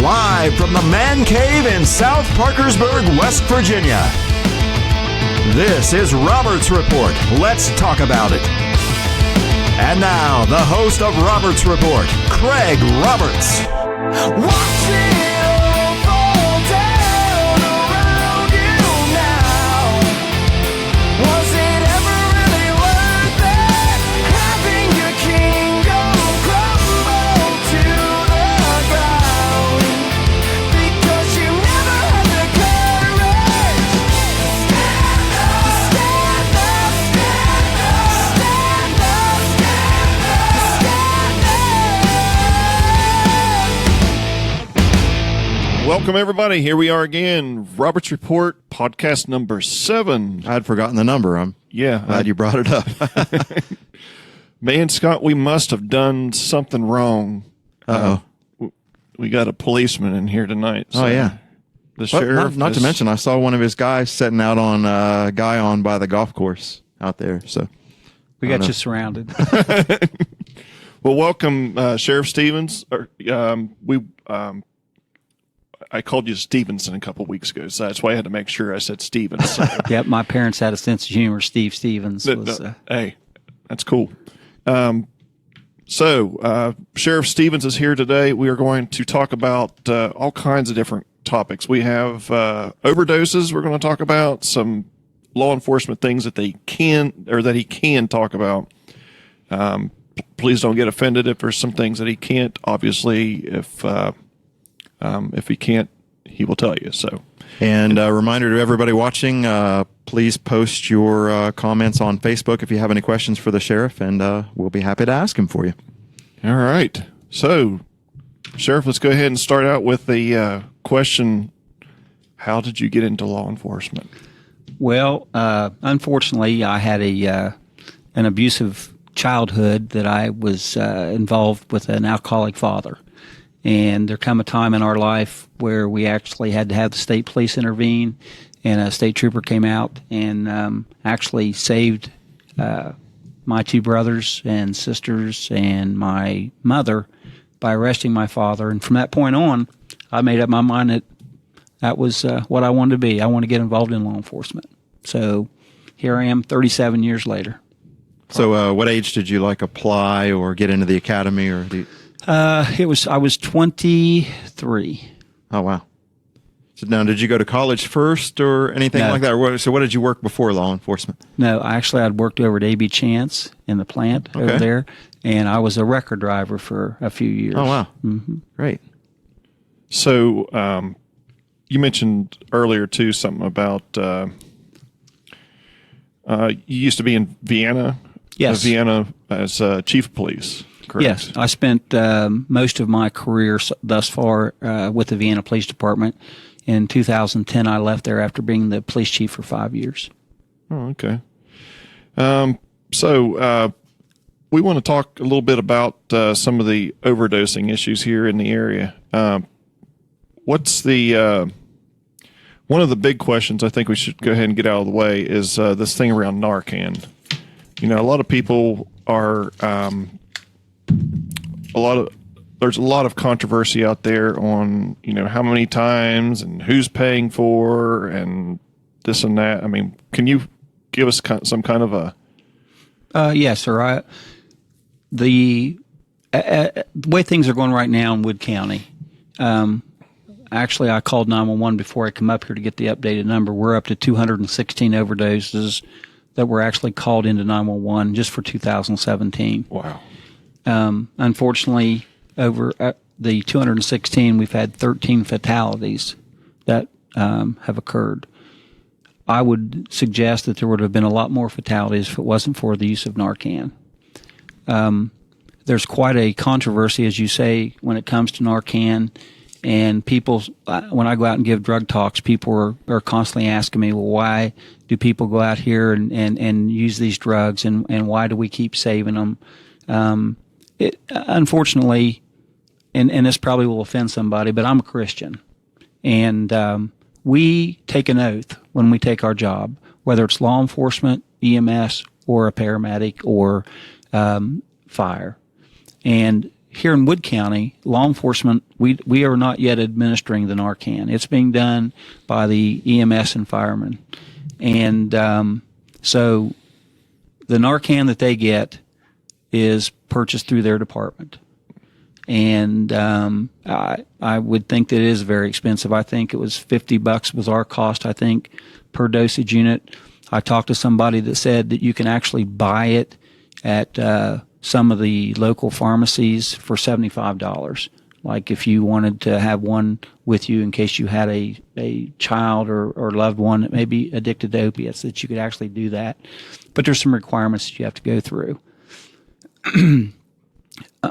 Live from the Man Cave in South Parkersburg, West Virginia. This is Robert's Report. Let's talk about it. And now, the host of Robert's Report, Craig Roberts. Watch it all fall down around you now. Was it ever really worth it? Having your kingdom crumble to the ground? Because you never had the courage. Stand up, stand up, stand up, stand up, stand up, stand up. Welcome, everybody. Here we are again. Robert's Report, podcast number 7. I had forgotten the number. I'm glad you brought it up. Man, Scott, we must have done something wrong. We got a policeman in here tonight. So yeah. The sheriff. Not to mention, I saw one of his guys setting out on Guy on by the golf course out there. So we got you surrounded. Well, welcome, Sheriff Stevens. I called you Stevenson a couple weeks ago, so that's why I had to make sure I said Stevens. So. Yep, my parents had a sense of humor. Steve Stevens was. Hey, that's cool. So, Sheriff Stevens is here today. We are going to talk about all kinds of different topics. We have overdoses. We're going to talk about some law enforcement things that he can talk about. Please don't get offended if there's some things that he can't. Obviously, if he can't, he will tell you. So, and a reminder to everybody watching: please post your comments on Facebook if you have any questions for the sheriff, and we'll be happy to ask him for you. All right. So, Sheriff, let's go ahead and start out with the question: how did you get into law enforcement? Well, unfortunately, I had an abusive childhood that I was involved with an alcoholic father. And there come a time in our life where we actually had to have the state police intervene, and a state trooper came out and actually saved my two brothers and sisters and my mother by arresting my father. And from that point on, I made up my mind that was what I wanted to be. I want to get involved in law enforcement. So here I am 37 years later. So what age did you apply or get into the academy or I was 23. Oh, wow. So now, did you go to college first or anything No. like that? So what did you work before law enforcement? No, I'd worked over at AB Chance in the plant over Okay. there, and I was a record driver for a few years. Oh, wow. Great. So you mentioned earlier too something about you used to be in Vienna. Yes. Vienna as chief of police. Correct. Yes, I spent most of my career thus far with the Vienna Police Department. In 2010, I left there after being the police chief for 5 years. Oh, okay. So we want to talk a little bit about some of the overdosing issues here in the area. What's the one of the big questions I think we should go ahead and get out of the way is this thing around Narcan. You know, a lot of people are there's a lot of controversy out there on, you know, how many times and who's paying for and this and that. I mean, can you give us some kind of a Yes, sir. The way things are going right now in Wood County, actually, I called 911 before I come up here to get the updated number. We're up to 216 overdoses that were actually called into 911 just for 2017. wow. Unfortunately, over the 216, we've had 13 fatalities that have occurred. I would suggest that there would have been a lot more fatalities if it wasn't for the use of Narcan. There's quite a controversy, as you say, when it comes to Narcan. And people, when I go out and give drug talks, people are constantly asking me, well, why do people go out here and use these drugs, and why do we keep saving them? Unfortunately, and this probably will offend somebody, but I'm a Christian. And we take an oath when we take our job, whether it's law enforcement, EMS, or a paramedic, or fire. And here in Wood County, law enforcement, we are not yet administering the Narcan. It's being done by the EMS and firemen. And so the Narcan that they get is purchased through their department. And I would think that it is very expensive. I think it was $50 was our cost, I think, per dosage unit. I talked to somebody that said that you can actually buy it at some of the local pharmacies for $75. Like if you wanted to have one with you in case you had a child or loved one that may be addicted to opiates, that you could actually do that. But there's some requirements that you have to go through.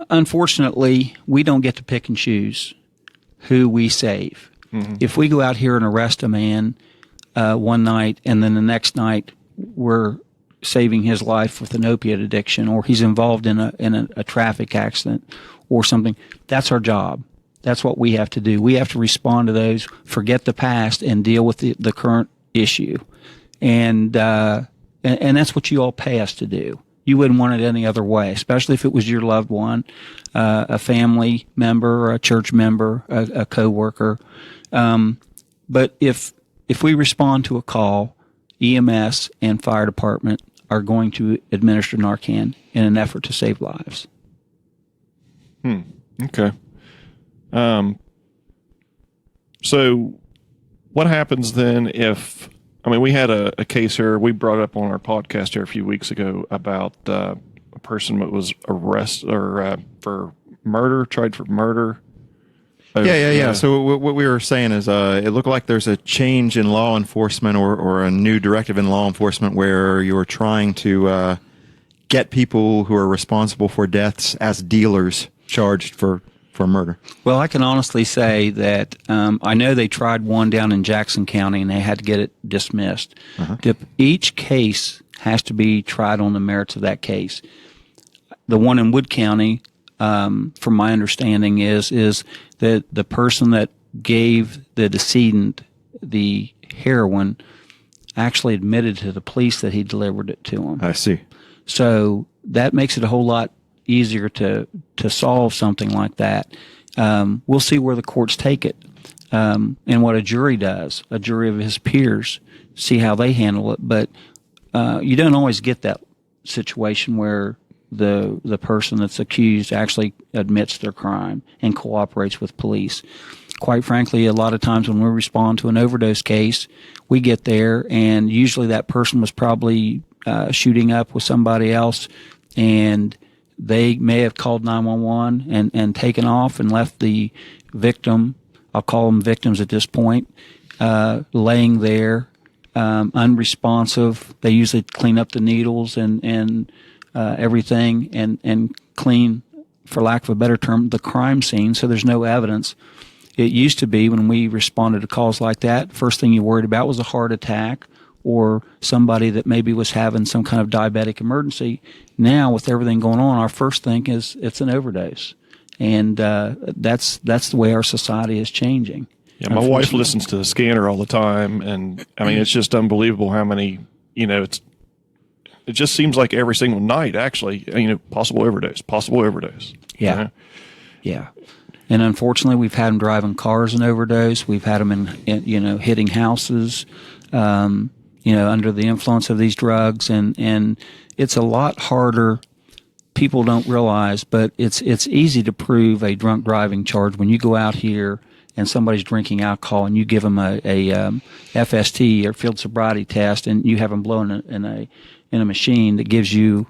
Unfortunately, we don't get to pick and choose who we save. Mm-hmm. If we go out here and arrest a man one night and then the next night we're saving his life with an opiate addiction, or he's involved in a traffic accident or something, that's our job. That's what we have to do. We have to respond to those, forget the past, and deal with the current issue. And that's what you all pay us to do. You wouldn't want it any other way, especially if it was your loved one, a family member, a church member, a coworker. But if we respond to a call, EMS and fire department are going to administer Narcan in an effort to save lives. Okay. So what happens then if, I mean, we had a case here, we brought it up on our podcast here a few weeks ago about a person that was arrested for murder, tried for murder. Yeah. So what we were saying is it looked like there's a change in law enforcement or a new directive in law enforcement where you're trying to get people who are responsible for deaths as dealers charged for murder. Well, I can honestly say that I know they tried one down in Jackson County and they had to get it dismissed. Uh-huh. Each case has to be tried on the merits of that case. The one in Wood County, from my understanding, is that the person that gave the decedent the heroin actually admitted to the police that he delivered it to him. I see. So that makes it a whole lot easier to solve something like that. We'll see where the courts take it, and what a jury does, a jury of his peers, see how they handle it. But you don't always get that situation where the person that's accused actually admits their crime and cooperates with police. quite frankly, a lot of times when we respond to an overdose case, we get there and usually that person was probably shooting up with somebody else, and they may have called 911 and taken off and left the victim, I'll call them victims at this point, laying there, unresponsive. They usually clean up the needles and everything and clean, for lack of a better term, the crime scene, so there's no evidence. It used to be when we responded to calls like that, first thing you worried about was a heart attack or somebody that maybe was having some kind of diabetic emergency. Now, with everything going on, our first thing is it's an overdose. And that's the way our society is changing. Yeah, my wife listens to the scanner all the time, and I mean, it's just unbelievable how many, it just seems like every single night, actually, possible overdose. Yeah. You know? Yeah. And unfortunately, we've had them driving cars and overdose. We've had them in hitting houses, under the influence of these drugs. And it's a lot harder. People don't realize, but it's easy to prove a drunk driving charge when you go out here and somebody's drinking alcohol and you give them a FST or field sobriety test and you have them blown in a machine that gives you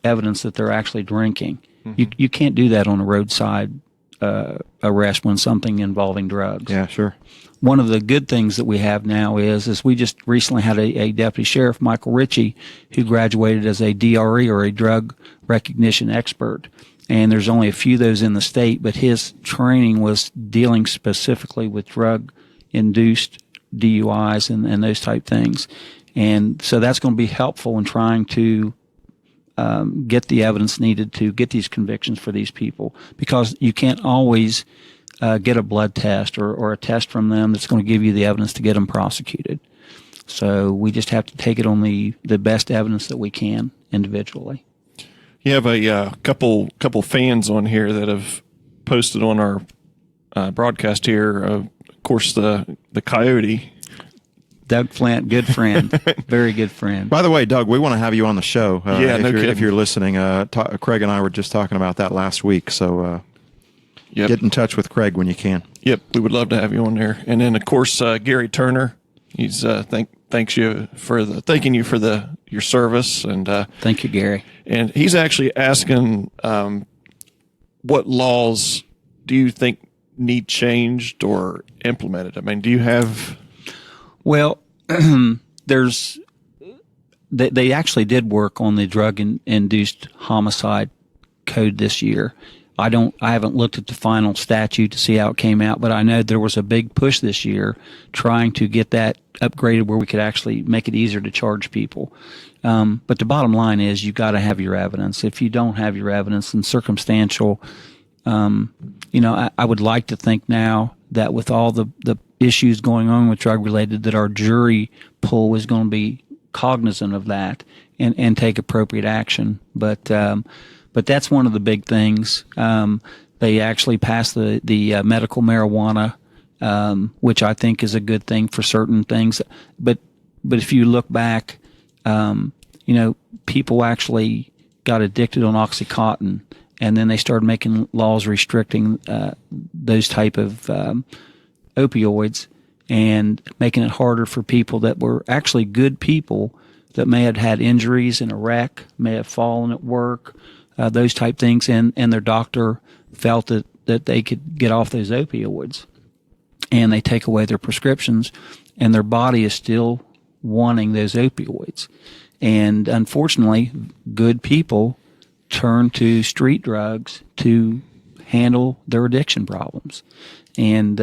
evidence that they're actually drinking. Mm-hmm. You can't do that on a roadside arrest when something involving drugs. Yeah, sure. One of the good things that we have now is we just recently had a deputy sheriff, Michael Ritchie, who graduated as a DRE or a drug recognition expert. And there's only a few of those in the state, but his training was dealing specifically with drug-induced DUIs and those type things. And so that's going to be helpful in trying to get the evidence needed to get these convictions for these people, because you can't always get a blood test or a test from them that's going to give you the evidence to get them prosecuted. So we just have to take it on the best evidence that we can individually. You have a couple fans on here that have posted on our broadcast here. Of course, the Coyote. Doug Flint, good friend, very good friend. By the way, Doug, we want to have you on the show. If you're listening. Craig and I were just talking about that last week, so yep. Get in touch with Craig when you can. Yep, we would love to have you on there. And then, of course, Gary Turner. He's thanking you for your service, and thank you, Gary. And he's actually asking, what laws do you think need changed or implemented? I mean, do you have? Well, they actually did work on the drug-induced homicide code this year. I haven't looked at the final statute to see how it came out, but I know there was a big push this year trying to get that upgraded where we could actually make it easier to charge people. But the bottom line is you got to have your evidence. If you don't have your evidence, then circumstantial, I would like to think now that with all the issues going on with drug related, that our jury pool is going to be cognizant of that and take appropriate action. But that's one of the big things. They actually passed the medical marijuana, which I think is a good thing for certain things. But if you look back, people actually got addicted on OxyContin, and then they started making laws restricting those type of opioids and making it harder for people that were actually good people that may have had injuries in a wreck, may have fallen at work, those type things, and their doctor felt that they could get off those opioids, and they take away their prescriptions, and their body is still wanting those opioids. And unfortunately, good people turn to street drugs to handle their addiction problems. And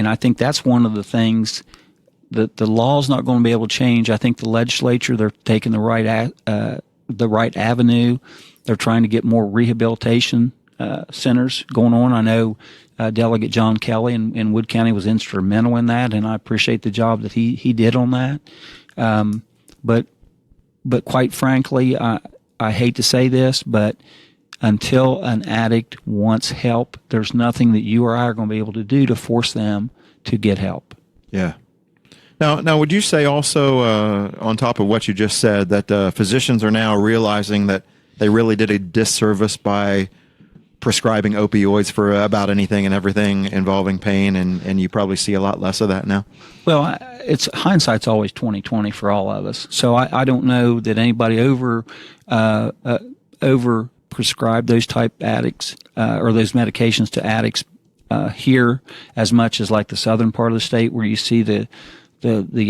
I think that's one of the things that the law's not going to be able to change. I think the legislature, they're taking the right avenue. They're trying to get more rehabilitation centers going on. I know Delegate John Kelly in Wood County was instrumental in that, and I appreciate the job that he did on that. But quite frankly, I hate to say this, but until an addict wants help, there's nothing that you or I are going to be able to do to force them to get help. Yeah. Now, would you say also, on top of what you just said, that physicians are now realizing that they really did a disservice by prescribing opioids for about anything and everything involving pain, and you probably see a lot less of that now. Well, it's hindsight's always 20/20 for all of us. So I don't know that anybody over prescribed those type addicts or those medications to addicts here as much as like the southern part of the state, where you see the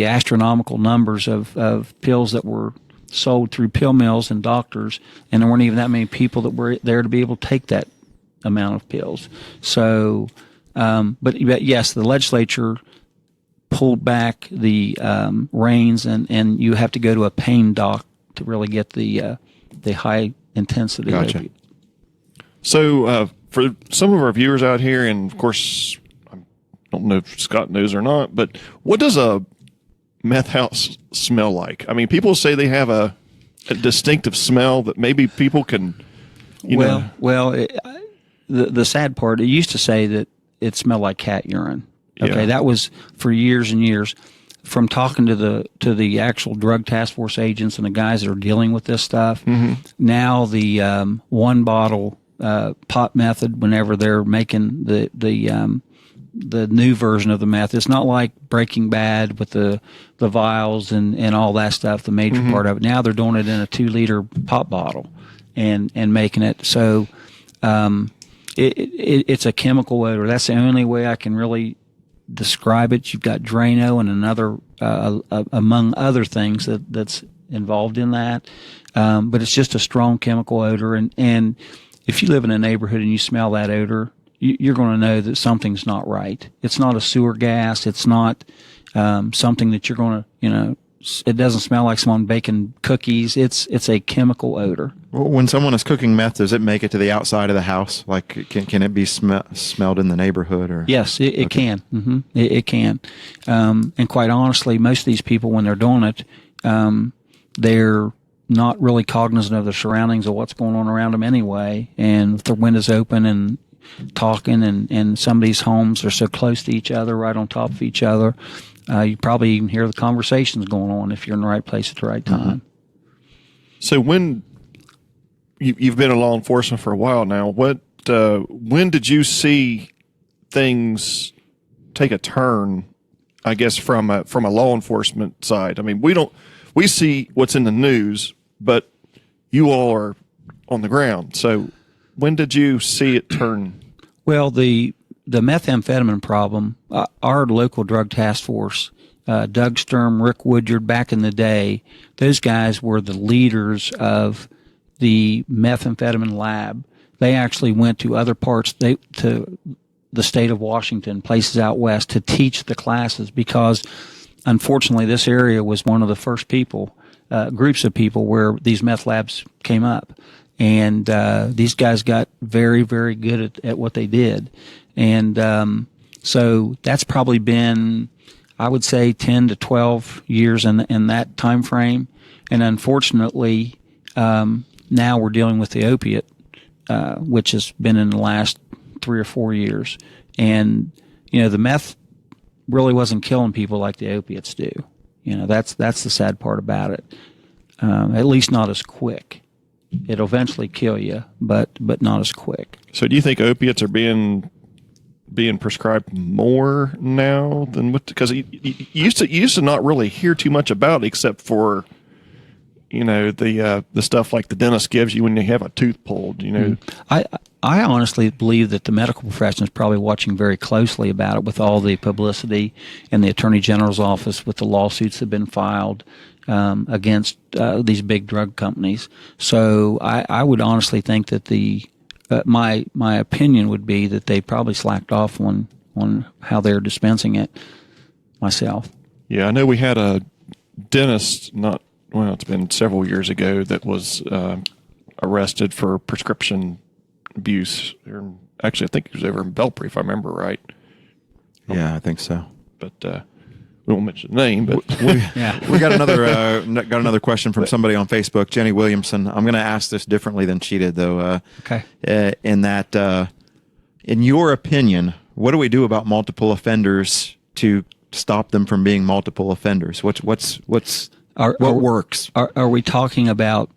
astronomical numbers of pills that were sold through pill mills and doctors, and there weren't even that many people that were there to be able to take that amount of pills. So, but yes, the legislature pulled back the reins, and you have to go to a pain doc to really get the high intensity. Gotcha. Opiate. So for some of our viewers out here, and of course, I don't know if Scott knows or not, but what does a meth house smell like? I mean, people say they have a distinctive smell that maybe people can, know. The sad part, it used to say that it smelled like cat urine. Okay, Yeah. that was for years and years. From talking to the actual drug task force agents and the guys that are dealing with this stuff, now the one bottle pot method, whenever they're making the new version of the meth, it's not like Breaking Bad with the vials and all that stuff, the major part of it. Now they're doing it in a 2-liter pop bottle and making it. So it's a chemical odor. That's the only way I can really describe it. You've got Drano and another among other things that's involved in that, but it's just a strong chemical odor. And if you live in a neighborhood and you smell that odor, you're going to know that something's not right. It's not a sewer gas. It's not something that you're going to, it doesn't smell like someone baking cookies. It's a chemical odor. Well, when someone is cooking meth, does it make it to the outside of the house? Like, can it be smelled in the neighborhood? Or Yes, it can. Mm-hmm. It can. And quite honestly, most of these people, when they're doing it, they're not really cognizant of the surroundings of what's going on around them anyway. And with their windows open and talking, and some of these homes are so close to each other, right on top of each other, you probably even hear the conversations going on if you're in the right place at the right time. So when you've been in law enforcement for a while now, when did you see things take a turn, I guess, from a law enforcement side? I mean, we see what's in the news, but you all are on the ground. So when did you see it turn? Well, the methamphetamine problem, our local drug task force, Doug Sturm, Rick Woodyard, back in the day, those guys were the leaders of the methamphetamine lab. They actually went to other parts, to the state of Washington, places out west, to teach the classes, because unfortunately this area was one of the first groups of people where these meth labs came up. And these guys got very, very good at what they did. And so that's probably been, I would say, 10 to 12 years in that time frame. And unfortunately, now we're dealing with the opiate, which has been in the last 3 or 4 years. And, the meth really wasn't killing people like the opiates do. That's the sad part about it. At least not as quick. It'll eventually kill you, but not as quick. So do you think opiates are being prescribed more now than what? Because you used to not really hear too much about it, except for the stuff like the dentist gives you when you have a tooth pulled. I honestly believe that the medical profession is probably watching very closely about it, with all the publicity in the Attorney General's office, with the lawsuits that have been filed against these big drug companies. So I would honestly think that my opinion would be that they probably slacked off on how they're dispensing it. Myself. Yeah, I know we had a dentist it's been several years ago, that was arrested for prescription abuse. Actually, I think he was over in Belpre, if I remember right. Yeah, I think so. But we won't mention the name. But we got another question from somebody on Facebook, Jenny Williamson. I'm going to ask this differently than she did, though. Okay. In that, in your opinion, what do we do about multiple offenders to stop them from being multiple offenders? What works? Are we talking about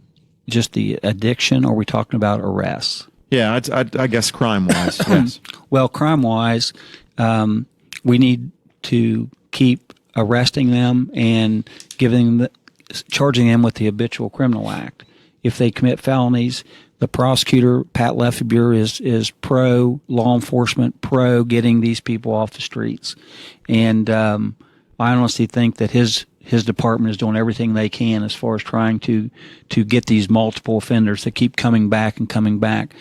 just the addiction, or are we talking about arrests? Yeah, I guess crime-wise, yes. Well, crime-wise, we need to keep arresting them and charging them with the Habitual Criminal Act. If they commit felonies, the prosecutor, Pat Lefebvre, is pro law enforcement, pro getting these people off the streets. And I honestly think that his department is doing everything they can as far as trying to get these multiple offenders that keep coming back and coming back.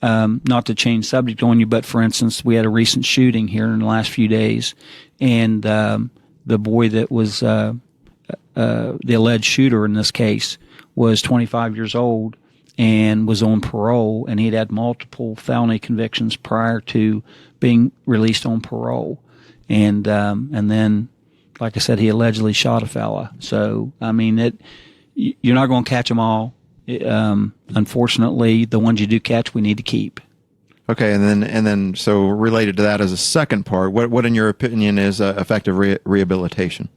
Not to change subject on you, but for instance, we had a recent shooting here in the last few days, and the boy that was the alleged shooter in this case was 25 years old and was on parole, and he'd had multiple felony convictions prior to being released on parole, and then, like I said, he allegedly shot a fella. So I mean, you're not going to catch them all. Unfortunately, the ones you do catch, we need to keep. Okay, and then, so related to that as a second part, what in your opinion is effective rehabilitation?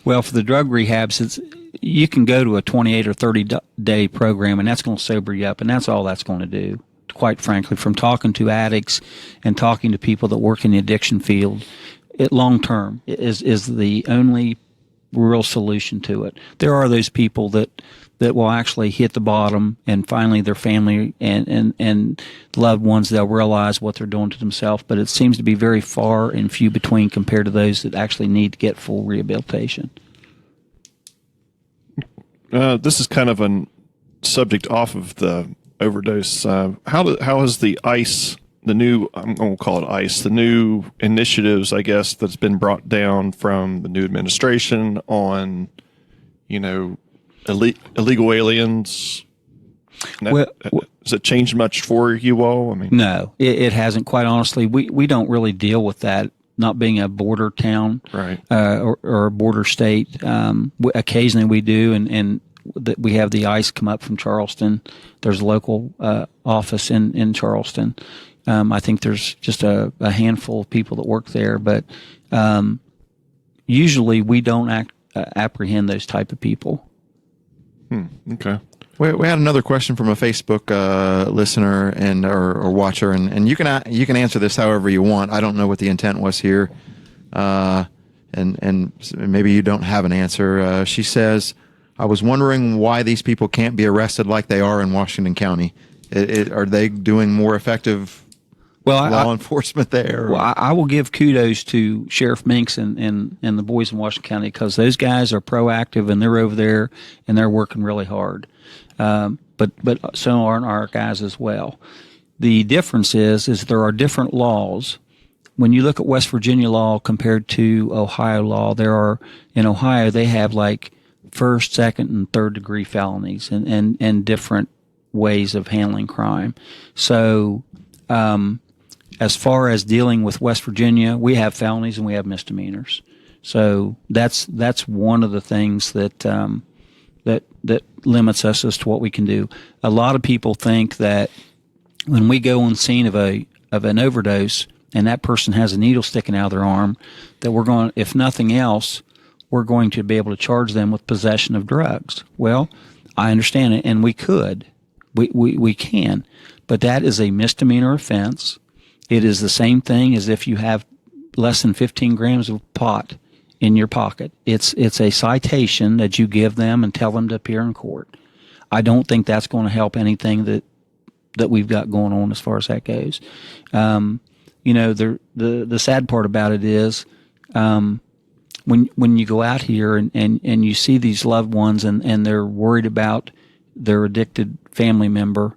Well, for the drug rehabs, you can go to a 28 or 30-day program, and that's going to sober you up, and that's all that's going to do. Quite frankly, from talking to addicts and talking to people that work in the addiction field, long term is the only real solution to it. There are those people that will actually hit the bottom, and finally their family and loved ones, they'll realize what they're doing to themselves, but it seems to be very far and few between compared to those that actually need to get full rehabilitation. This is kind of a subject off of the overdose. How is the ICE, the new, I'm going to call it ICE, the new initiatives, I guess, that's been brought down from the new administration on, illegal aliens? Has it changed much for you all? I mean, no, it hasn't. Quite honestly, we don't really deal with that. Not being a border town, right, or a border state. Occasionally we do, and we have the ICE come up from Charleston. There's a local office in Charleston. I think there's just a handful of people that work there, but usually we don't apprehend those type of people. Okay. We had another question from a Facebook listener and or watcher, and you can answer this however you want. I don't know what the intent was here, and maybe you don't have an answer. She says, "I was wondering why these people can't be arrested like they are in Washington County. Are they doing more effective law enforcement there?" Well, I will give kudos to Sheriff Minks and the boys in Washington County, because those guys are proactive and they're over there and they're working really hard. But so aren't our guys as well. The difference is there are different laws. When you look at West Virginia law compared to Ohio law, in Ohio they have like first, second, and third degree felonies and different ways of handling crime. So, as far as dealing with West Virginia, we have felonies and we have misdemeanors. So that's one of the things that limits us as to what we can do. A lot of people think that when we go on scene of an overdose and that person has a needle sticking out of their arm, that we're going, if nothing else, we're going to be able to charge them with possession of drugs. Well, I understand it, and we could. We can. But that is a misdemeanor offense. It is the same thing as if you have less than 15 grams of pot in your pocket. It's a citation that you give them and tell them to appear in court. I don't think that's going to help anything that we've got going on as far as that goes. The sad part about it is when you go out here and you see these loved ones and they're worried about their addicted family member,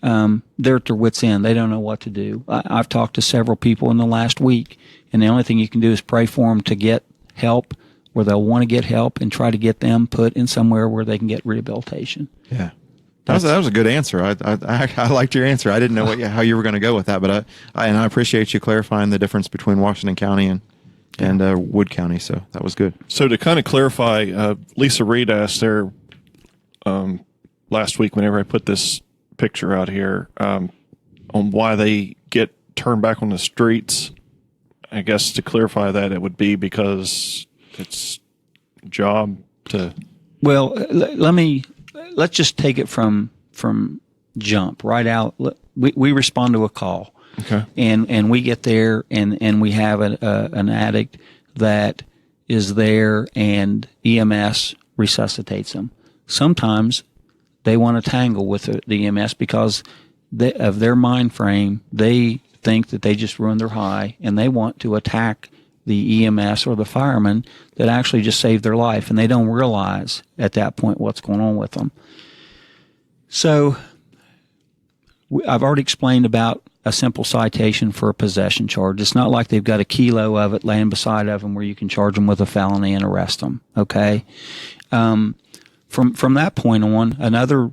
they're at their wits' end. They don't know what to do. I've talked to several people in the last week, and the only thing you can do is pray for them to get help where they'll want to get help and try to get them put in somewhere where they can get rehabilitation. Yeah. That was a good answer. I liked your answer. I didn't know how you were going to go with that, but I appreciate you clarifying the difference between Washington County and Wood County. So that was good. So to kind of clarify, Lisa Reed asked there last week, whenever I put this picture out here, on why they get turned back on the streets. I guess to clarify that, it would be because it's a job to. Well, let's just take it from jump right out. we respond to a call. Okay. And we get there and we have an addict that is there and EMS resuscitates them. Sometimes they want to tangle with the EMS because of their mind frame. They think that they just ruined their high and they want to attack the EMS or the fireman that actually just saved their life, and they don't realize at that point what's going on with them. So I've already explained about a simple citation for a possession charge. It's not like they've got a kilo of it laying beside of them where you can charge them with a felony and arrest them. Okay. From that point on, another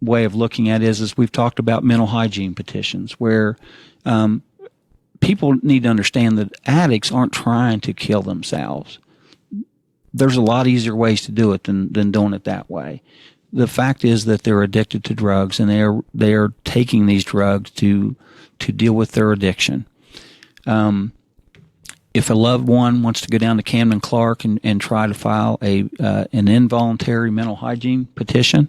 way of looking at it is we've talked about mental hygiene petitions where people need to understand that addicts aren't trying to kill themselves. There's a lot easier ways to do it than doing it that way. The fact is that they're addicted to drugs and they are taking these drugs to deal with their addiction. If a loved one wants to go down to Camden Clark and try to file an involuntary mental hygiene petition,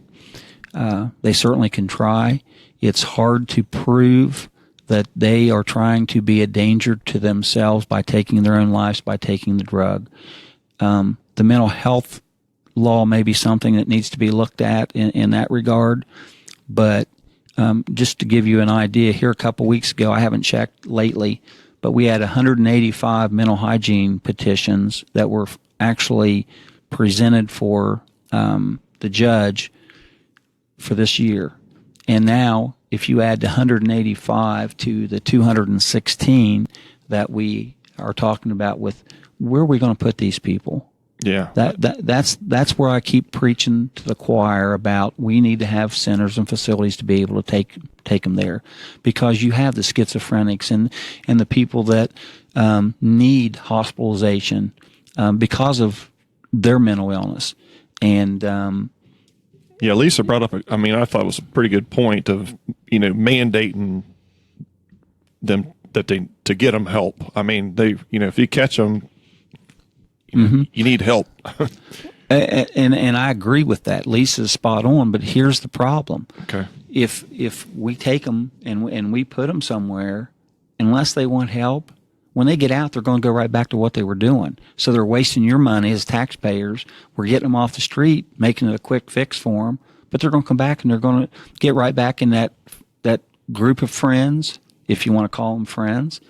they certainly can try. It's hard to prove that they are trying to be a danger to themselves by taking their own lives, by taking the drug. The mental health law may be something that needs to be looked at in that regard. But just to give you an idea, here a couple weeks ago, I haven't checked lately, but we had 185 mental hygiene petitions that were actually presented for the judge for this year. And now, if you add the 185 to the 216 that we are talking about with, where are we going to put these people? Yeah. That's where I keep preaching to the choir about we need to have centers and facilities to be able to take them there, because you have the schizophrenics and the people that need hospitalization because of their mental illness. And yeah, Lisa brought up, I thought it was a pretty good point of, mandating them to get them help. If you catch them, you need help. and I agree with that. Lisa's spot on, but here's the problem. Okay. If we take them and we put them somewhere, unless they want help, when they get out, they're going to go right back to what they were doing. So they're wasting your money as taxpayers. We're getting them off the street, making it a quick fix for them, but they're going to come back and they're going to get right back in that group of friends, if you want to call them friends,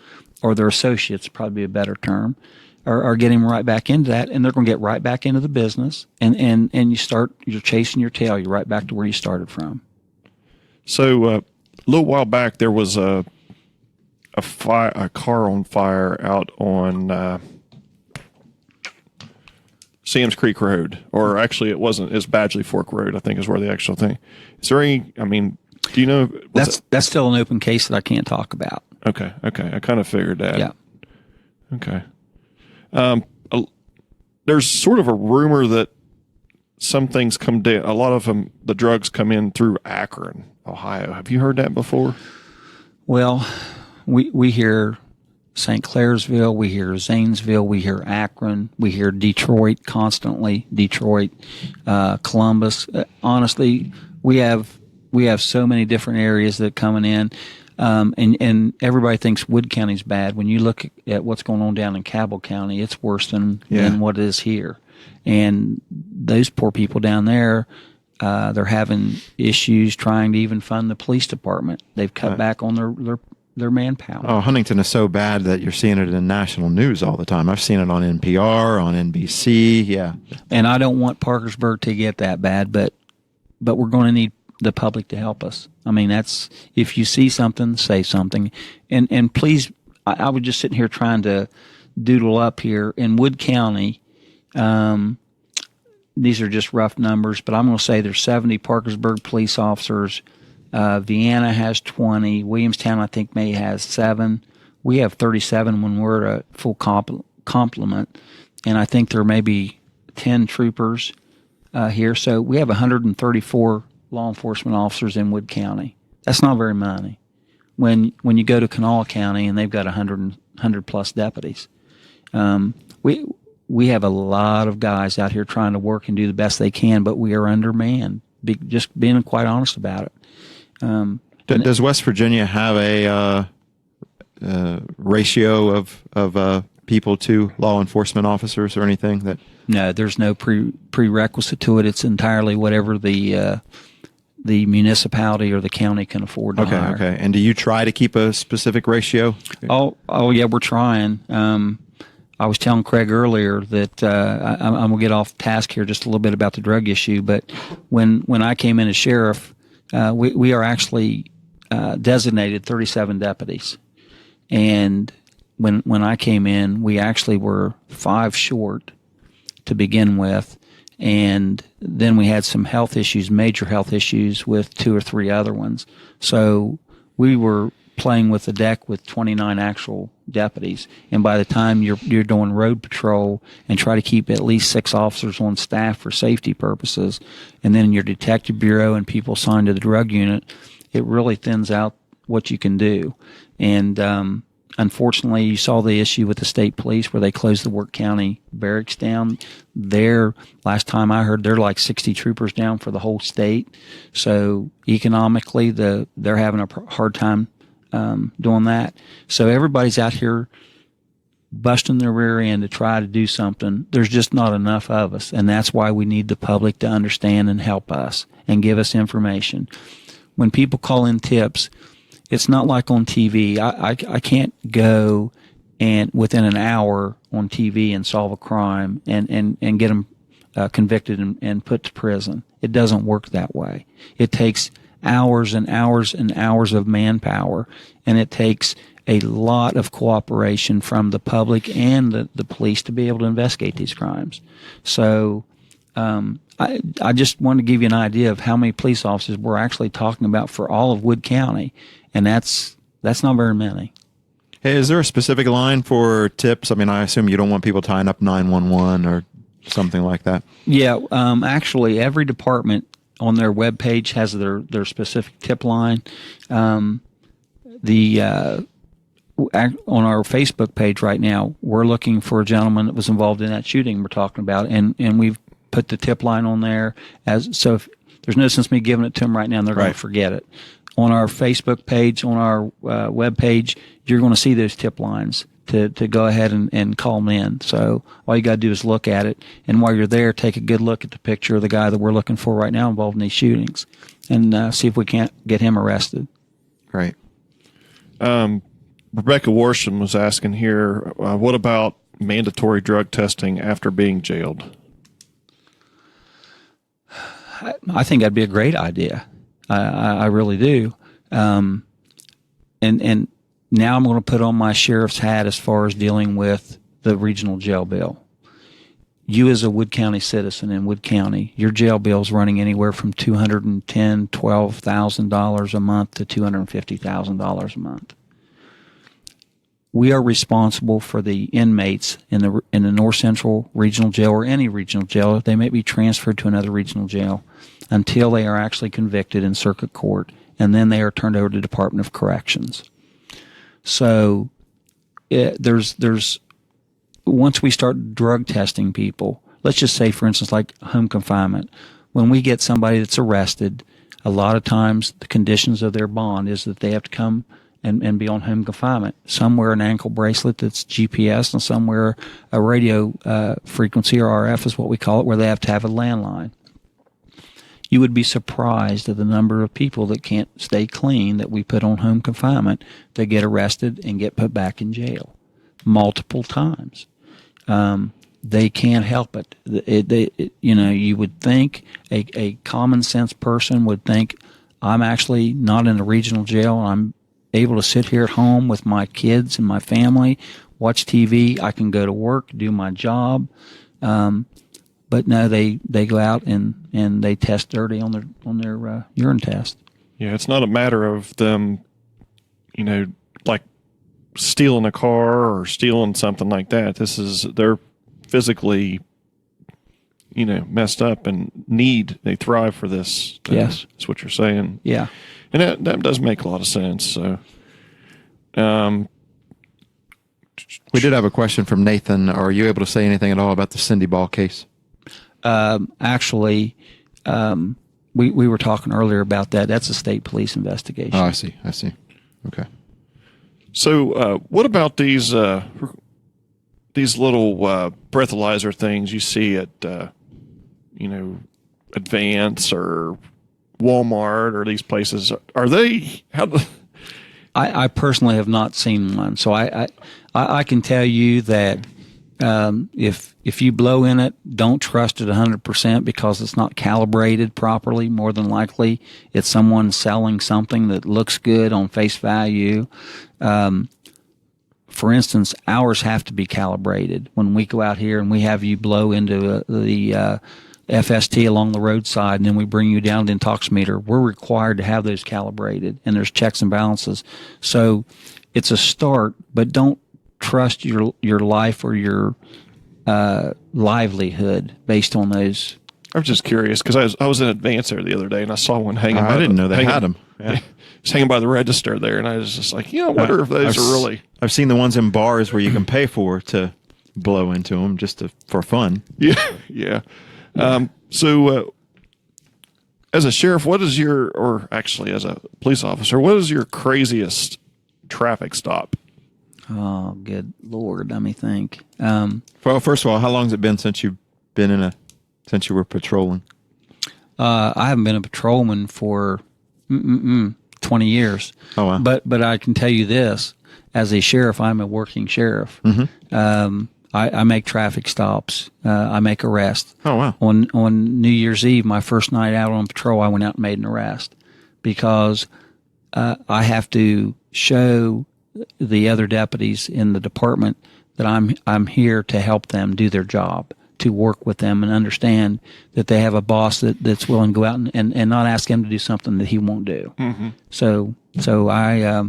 or their associates, probably a better term, are getting right back into that, and they're going to get right back into the business, and you're chasing your tail. You're right back to where you started from. So a little while back, there was a car on fire out on Sam's Creek Road, or actually it wasn't. It's Badgley Fork Road, I think, is where the actual thing. Is there any? Do you know? That's still an open case that I can't talk about. Okay. I kind of figured that. Yeah. Okay. There's sort of a rumor that some things come down. A lot of them, the drugs come in through Akron, Ohio. Have you heard that before? Well, we hear St. Clairsville, we hear Zanesville, we hear Akron, we hear Detroit constantly. Detroit, Columbus. Honestly, we have so many different areas that are coming in. And everybody thinks Wood County's bad. When you look at what's going on down in Cabell County, it's worse than what it is here. And those poor people down there, they're having issues trying to even fund the police department. They've cut back on their manpower. Oh, Huntington is so bad that you're seeing it in national news all the time. I've seen it on NPR, on NBC. Yeah. And I don't want Parkersburg to get that bad, but we're going to need the public to help us. That's, if you see something, say something. And please, I was just sitting here trying to doodle up here in Wood County. These are just rough numbers, but I'm going to say there's 70 Parkersburg police officers. Vienna has 20. Williamstown, I think, may has 7. We have 37 when we're at a full complement. And I think there may be 10 troopers here. So we have 134 law enforcement officers in Wood County. That's not very many. When you go to Kanawha County and they've got 100 plus deputies, we have a lot of guys out here trying to work and do the best they can, but we are undermanned. Just being quite honest about it. Does West Virginia have a ratio of people to law enforcement officers or anything that? No, there's no prerequisite to it. It's entirely whatever the municipality or the county can afford to hire. Okay. And do you try to keep a specific ratio? Oh yeah, we're trying. I was telling Craig earlier that I'm going to get off task here just a little bit about the drug issue, but when I came in as sheriff, we are actually designated 37 deputies. And when I came in, we actually were 5 short to begin with. And then we had some health issues, major health issues with 2 or 3 other ones. So we were playing with the deck with 29 actual deputies. And by the time you're doing road patrol and try to keep at least 6 officers on staff for safety purposes, and then your detective bureau and people assigned to the drug unit, it really thins out what you can do. And unfortunately, you saw the issue with the state police where they closed the Work County barracks down. There, last time I heard, they're like 60 troopers down for the whole state. So economically, they're having a hard time doing that. So everybody's out here busting their rear end to try to do something. There's just not enough of us, and that's why we need the public to understand and help us and give us information. When people call in tips, it's not like on TV. I can't go and within an hour on TV and solve a crime and get them convicted and put to prison. It doesn't work that way. It takes hours and hours and hours of manpower, and it takes a lot of cooperation from the public and the police to be able to investigate these crimes. So I just want to give you an idea of how many police officers we're actually talking about for all of Wood County, and that's not very many. Hey, is there a specific line for tips? I mean, I assume you don't want people tying up 911 or something like that. Yeah, actually, every department on their webpage has their specific tip line. On our Facebook page right now, we're looking for a gentleman that was involved in that shooting we're talking about, and we've put the tip line on there. So if, there's no sense me giving it to them right now, and they're going to forget it. On our Facebook page, on our web page, you're going to see those tip lines to go ahead and call them in. So all you got to do is look at it, and while you're there, take a good look at the picture of the guy that we're looking for right now involved in these shootings, and see if we can't get him arrested. Right. Rebecca Worsham was asking here, what about mandatory drug testing after being jailed? I think that'd be a great idea. I really do. And now I'm going to put on my sheriff's hat as far as dealing with the regional jail bill. You as a Wood County citizen in Wood County, your jail bill is running anywhere from $12,000 a month to $250,000 a month. We are responsible for the inmates in the North Central Regional Jail or any regional jail. They may be transferred to another regional jail until they are actually convicted in circuit court, and then they are turned over to the Department of Corrections. So there's once we start drug testing people, let's just say, for instance, like home confinement, when we get somebody that's arrested, a lot of times the conditions of their bond is that they have to come and be on home confinement. Some wear an ankle bracelet that's GPS, and some wear a radio frequency, or RF is what we call it, where they have to have a landline. You would be surprised at the number of people that can't stay clean that we put on home confinement that get arrested and get put back in jail multiple times. They can't help it. You would think a common sense person would think, I'm actually not in a regional jail. I'm able to sit here at home with my kids and my family, watch TV. I can go to work, do my job. But no, they go out and they test dirty on their urine test. Yeah, it's not a matter of them, like stealing a car or stealing something like that. They're physically, messed up and they thrive for this. Yes. That's what you're saying. Yeah. And that does make a lot of sense. So, we did have a question from Nathan. Are you able to say anything at all about the Cindy Ball case? Actually, we were talking earlier about that. That's a state police investigation. Oh, I see. Okay. So, what about these little breathalyzer things you see at Advance or Walmart or these places? Are they I personally have not seen one, so I can tell you that if you blow in it, don't trust it 100% because it's not calibrated properly. More than likely, it's someone selling something that looks good on face value. For instance, ours have to be calibrated. When we go out here and we have you blow into the FST along the roadside, and then we bring you down to the intoximeter, we're required to have those calibrated, and there's checks and balances. So it's a start, but don't trust your life or your livelihood based on those. I'm just curious because I was in Advance there the other day and I saw one hanging. I didn't know they had them. Yeah. It's hanging by the register there, and I was just like, I wonder if those are really. I've seen the ones in bars where you can pay to blow into them for fun. Yeah. So, as a sheriff, or actually as a police officer, what is your craziest traffic stop? Oh, good Lord. Let me think. Well, first of all, how long has it been since you've been since you were patrolling? I haven't been a patrolman for 20 years. Oh, wow. But I can tell you this: as a sheriff, I'm a working sheriff. Mm-hmm. I make traffic stops. I make arrests. Oh, wow. On New Year's Eve, my first night out on patrol, I went out and made an arrest because I have to show the other deputies in the department that I'm here to help them do their job, to work with them and understand that they have a boss that's willing to go out and not ask him to do something that he won't do. Mm-hmm. So I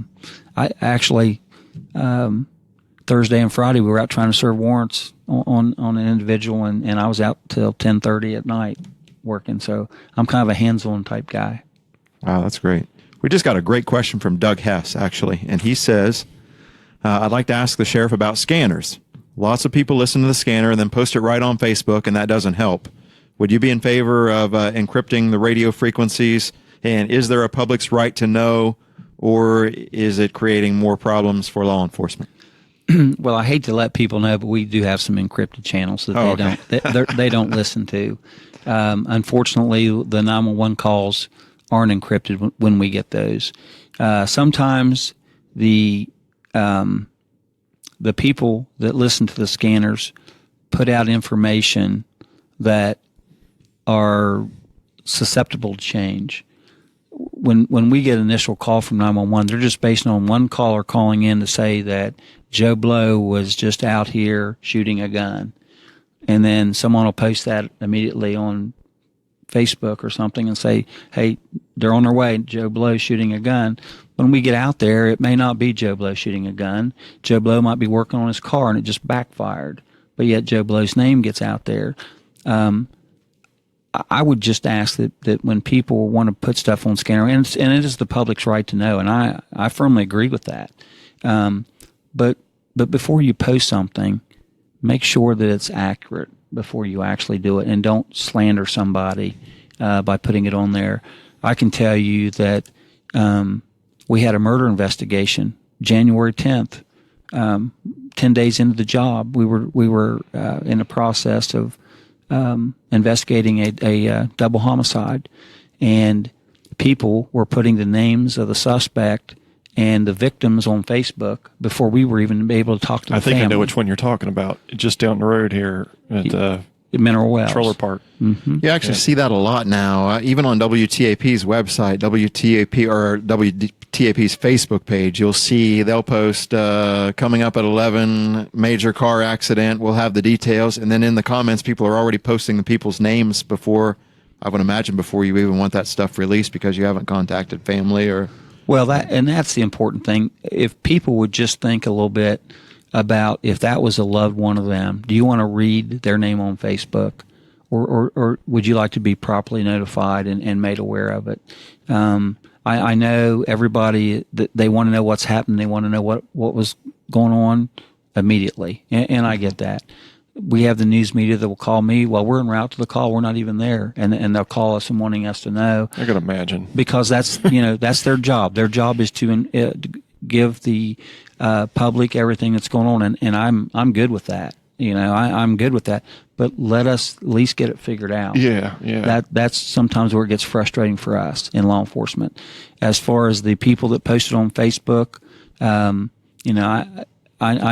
actually Thursday and Friday we were out trying to serve warrants on an individual, and I was out till 10:30 at night working. So I'm kind of a hands-on type guy. Wow, that's great. We just got a great question from Doug Hess, actually, and he says, I'd like to ask the sheriff about scanners. Lots of people listen to the scanner and then post it right on Facebook, and that doesn't help. Would you be in favor of encrypting the radio frequencies, and is there a public's right to know, or is it creating more problems for law enforcement? Well, I hate to let people know, but we do have some encrypted channels that they don't listen to. Unfortunately, the 911 calls aren't encrypted when we get those. Sometimes the people that listen to the scanners put out information that are susceptible to change. When we get an initial call from 911, they're just based on one caller calling in to say that Joe Blow was just out here shooting a gun. And then someone will post that immediately on Facebook or something and say, hey, they're on their way, Joe Blow shooting a gun. When we get out there, it may not be Joe Blow shooting a gun. Joe Blow might be working on his car and it just backfired. But yet Joe Blow's name gets out there. I would just ask that when people want to put stuff on scanner, and it is the public's right to know, and I firmly agree with that. But before you post something, make sure that it's accurate before you actually do it, and don't slander somebody by putting it on there. I can tell you that we had a murder investigation January 10th. 10 days into the job, we were in the process of investigating a double homicide, and people were putting the names of the suspect and the victims on Facebook before we were even able to talk to the family. I think I know which one you're talking about. Just down the road here at Mineral Wells. Trailer Park. Mm-hmm. You actually see that a lot now, even on WTAP's website, WTAP's Facebook page. You'll see they'll post coming up at 11, major car accident. We'll have the details. And then in the comments, people are already posting the people's names before you even want that stuff released because you haven't contacted family or... Well, that's the important thing. If people would just think a little bit about if that was a loved one of them, do you want to read their name on Facebook, or would you like to be properly notified and made aware of it? I know everybody that they want to know what's happened. They want to know what was going on immediately, and I get that. we have the news media that will call me while we're en route to the call. We're not even there, and they'll call us and wanting us to know. I can imagine, because that's that's their job. Their job is to give the public everything that's going on, and I'm good with that. I'm good with that. But let us at least get it figured out. Yeah. That's sometimes where it gets frustrating for us in law enforcement. As far as the people that posted on Facebook, I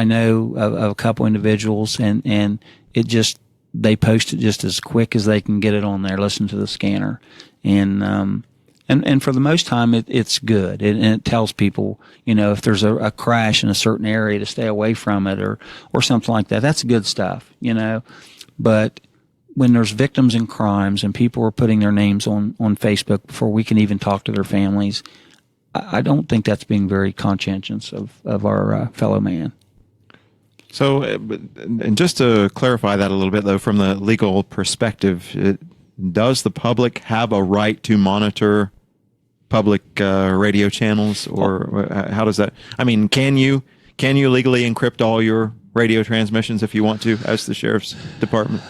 know of a couple individuals, and it just, they post it just as quick as they can get it on there. Listen to the scanner, and for the most time, it's good, and it tells people, if there's a crash in a certain area, to stay away from it, or something like that. That's good stuff, But when there's victims in crimes and people are putting their names on Facebook before we can even talk to their families, I don't think that's being very conscientious of our fellow man. So, and just to clarify that a little bit, though, from the legal perspective, does the public have a right to monitor public radio channels, or how does that? I mean, can you legally encrypt all your radio transmissions if you want to, as the sheriff's department?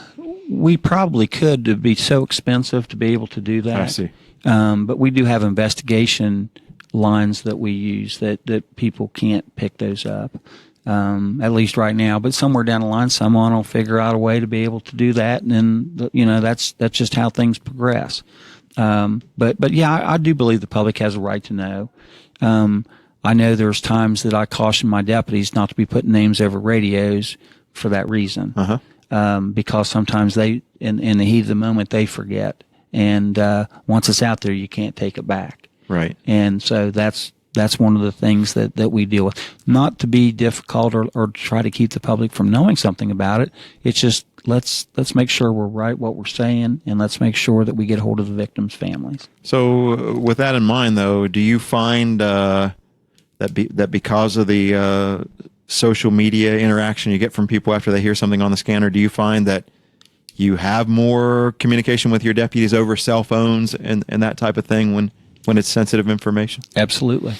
We probably could. It'd be so expensive to be able to do that. I see. But we do have investigation lines that we use that people can't pick those up, at least right now. But somewhere down the line, someone will figure out a way to be able to do that, and then that's just how things progress. But yeah, I do believe the public has a right to know. I know there's times that I caution my deputies not to be putting names over radios for that reason, because sometimes they, in the heat of the moment, they forget, and once it's out there, you can't take it back. Right. And so that's one of the things that we deal with. Not to be difficult or try to keep the public from knowing something about it. It's just let's make sure we're right what we're saying, and let's make sure that we get a hold of the victims' families. So, with that in mind, though, do you find that because of the social media interaction you get from people after they hear something on the scanner, do you find that you have more communication with your deputies over cell phones and that type of thing when it's sensitive information? Absolutely.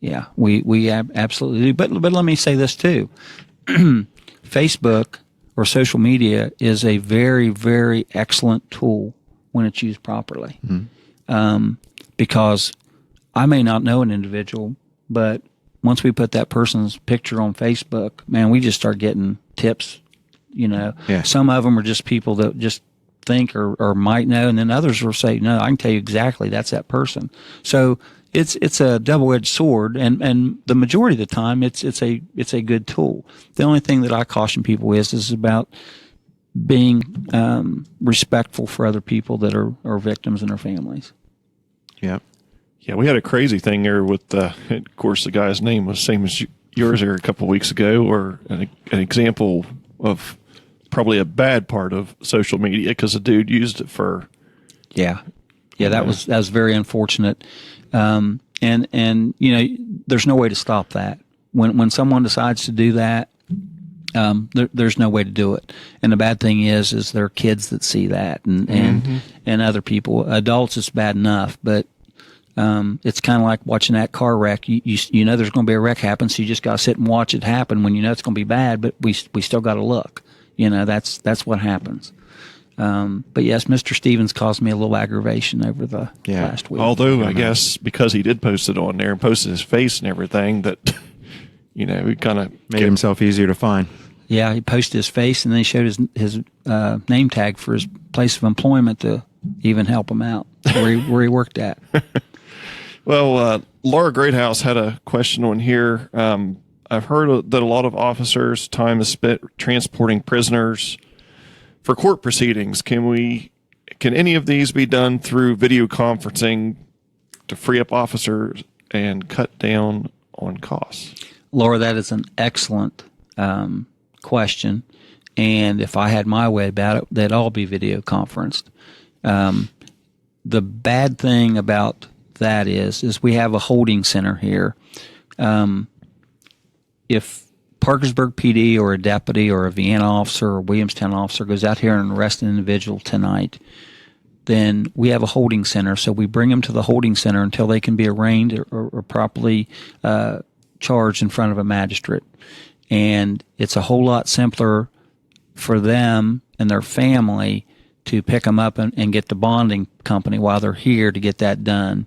Yeah, we absolutely do. But let me say this too. Facebook or social media is a very, very excellent tool when it's used properly. Because I may not know an individual, but once we put that person's picture on Facebook, man, we just start getting tips. Yeah. Some of them are just people that just think or might know, and then others will say, no, I can tell you exactly that's that person. So it's a double-edged sword, and the majority of the time it's a good tool. The only thing that I caution people is about being respectful for other people that are victims and their families. Yeah. Yeah, we had a crazy thing there with, of course, the guy's name was the same as yours there a couple of weeks ago, or an example of probably a bad part of social media because the dude used it for. Yeah, that was very unfortunate, and there's no way to stop that. When someone decides to do that, there's no way to do it. And the bad thing is there are kids that see that, and other people, adults, it's bad enough, but. It's kind of like watching that car wreck. You know there's going to be a wreck happen, so you just got to sit and watch it happen when you know it's going to be bad, but we still got to look. That's what happens. But yes, Mr. Stevens caused me a little aggravation over the last week. Although I guess because he did post it on there and posted his face and everything, that he kind of made himself easier to find. Yeah, he posted his face and then he showed his name tag for his place of employment to even help him out where he worked at. Well, Laura Greathouse had a question on here. I've heard that a lot of officers' time is spent transporting prisoners for court proceedings. Can any of these be done through video conferencing to free up officers and cut down on costs? Laura, that is an excellent question. And if I had my way about it, they'd all be video conferenced. The bad thing about that is we have a holding center here. If Parkersburg PD or a deputy or a Vienna officer or Williamstown officer goes out here and arrests an individual tonight, then we have a holding center. So we bring them to the holding center until they can be arraigned or properly charged in front of a magistrate. and it's a whole lot simpler for them and their family to pick them up and get the bonding company while they're here to get that done.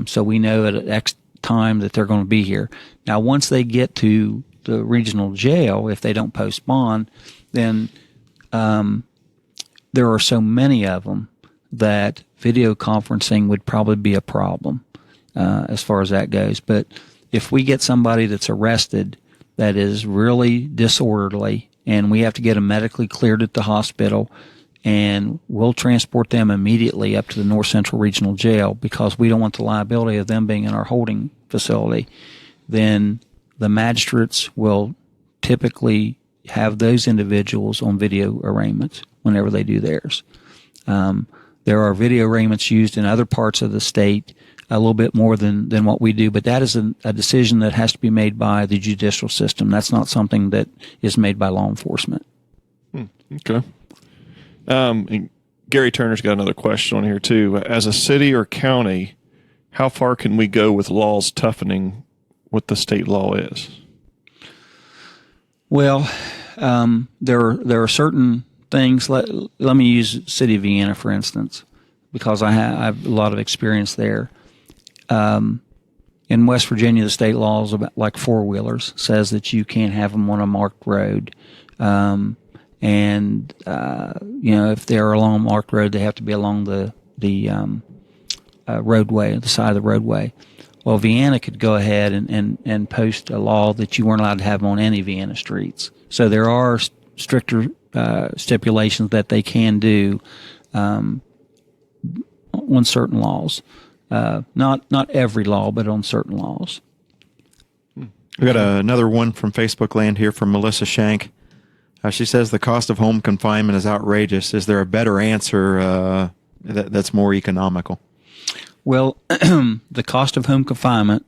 So we know at X time that they're going to be here. Now, once they get to the regional jail, if they don't post bond, then there are so many of them that video conferencing would probably be a problem as far as that goes. But if we get somebody that's arrested that is really disorderly and we have to get them medically cleared at the hospital, and we'll transport them immediately up to the North Central Regional Jail because we don't want the liability of them being in our holding facility, then the magistrates will typically have those individuals on video arraignments whenever they do theirs. There are video arraignments used in other parts of the state a little bit more than what we do, but that is a decision that has to be made by the judicial system. That's not something that is made by law enforcement. Okay. And Gary Turner's got another question on here too. As a city or county, how far can we go with laws toughening what the state law is? Well, there are certain things. Let me use City of Vienna, for instance, because I have a lot of experience there. In West Virginia, the state law is about like four-wheelers, says that you can't have them on a marked road. If they're along a marked road, they have to be along the roadway, the side of the roadway. Well, Vienna could go ahead and post a law that you weren't allowed to have them on any Vienna streets. So there are stricter stipulations that they can do on certain laws. Not every law, but on certain laws. We got another one from Facebook land here from Melissa Shank. She says the cost of home confinement is outrageous. Is there a better answer that's more economical? Well, the cost of home confinement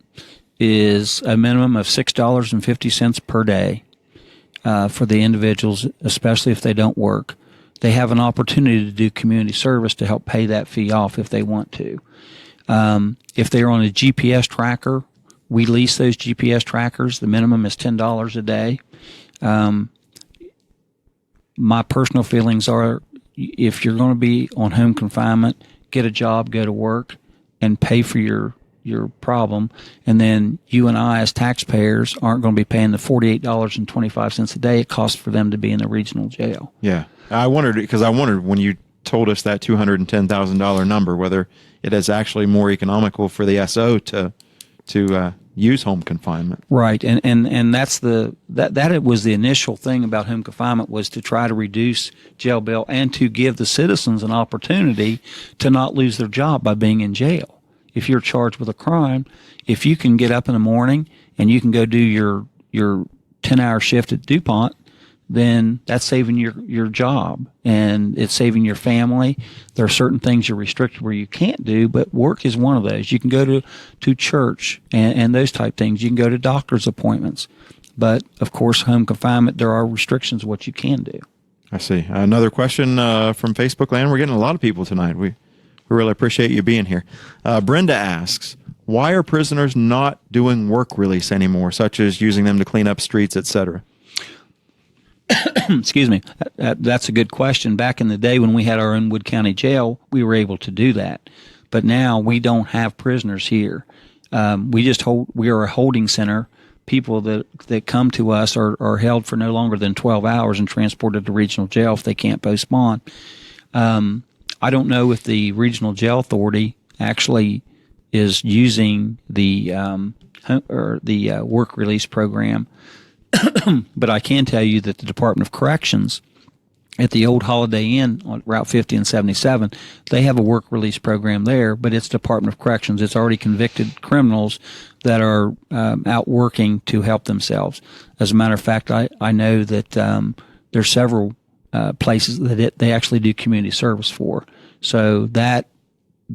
is a minimum of $6.50 per day for the individuals, especially if they don't work. They have an opportunity to do community service to help pay that fee off if they want to. If they're on a GPS tracker, we lease those GPS trackers. The minimum is $10 a day. My personal feelings are, if you're going to be on home confinement, get a job, go to work, and pay for your problem. And then you and I, as taxpayers, aren't going to be paying the $48.25 a day it costs for them to be in the regional jail. Yeah. I wondered when you told us that $210,000 number, whether it is actually more economical for the SO to use home confinement. Right, and that's that it was the initial thing about home confinement, was to try to reduce jail bill and to give the citizens an opportunity to not lose their job by being in jail. If you're charged with a crime, if you can get up in the morning and you can go do your 10-hour shift at DuPont, then that's saving your job and it's saving your family. There are certain things you're restricted where you can't do, but work is one of those. You can go to church and those type things. You can go to doctor's appointments. But, of course, home confinement, there are restrictions what you can do. I see. Another question from Facebook land. We're getting a lot of people tonight. We really appreciate you being here. Brenda asks, why are prisoners not doing work release anymore, such as using them to clean up streets, etc.? Excuse me. That's a good question. Back in the day when we had our own Wood County Jail, we were able to do that. But now we don't have prisoners here. We are a holding center. People that come to us are held for no longer than 12 hours and transported to regional jail if they can't post bond. I don't know if the Regional Jail Authority actually is using the work release program. But I can tell you that the Department of Corrections at the old Holiday Inn on Route 50 and 77, they have a work release program there, but it's Department of Corrections. It's already convicted criminals that are out working to help themselves. As a matter of fact, I know that there's several places that they actually do community service for. So that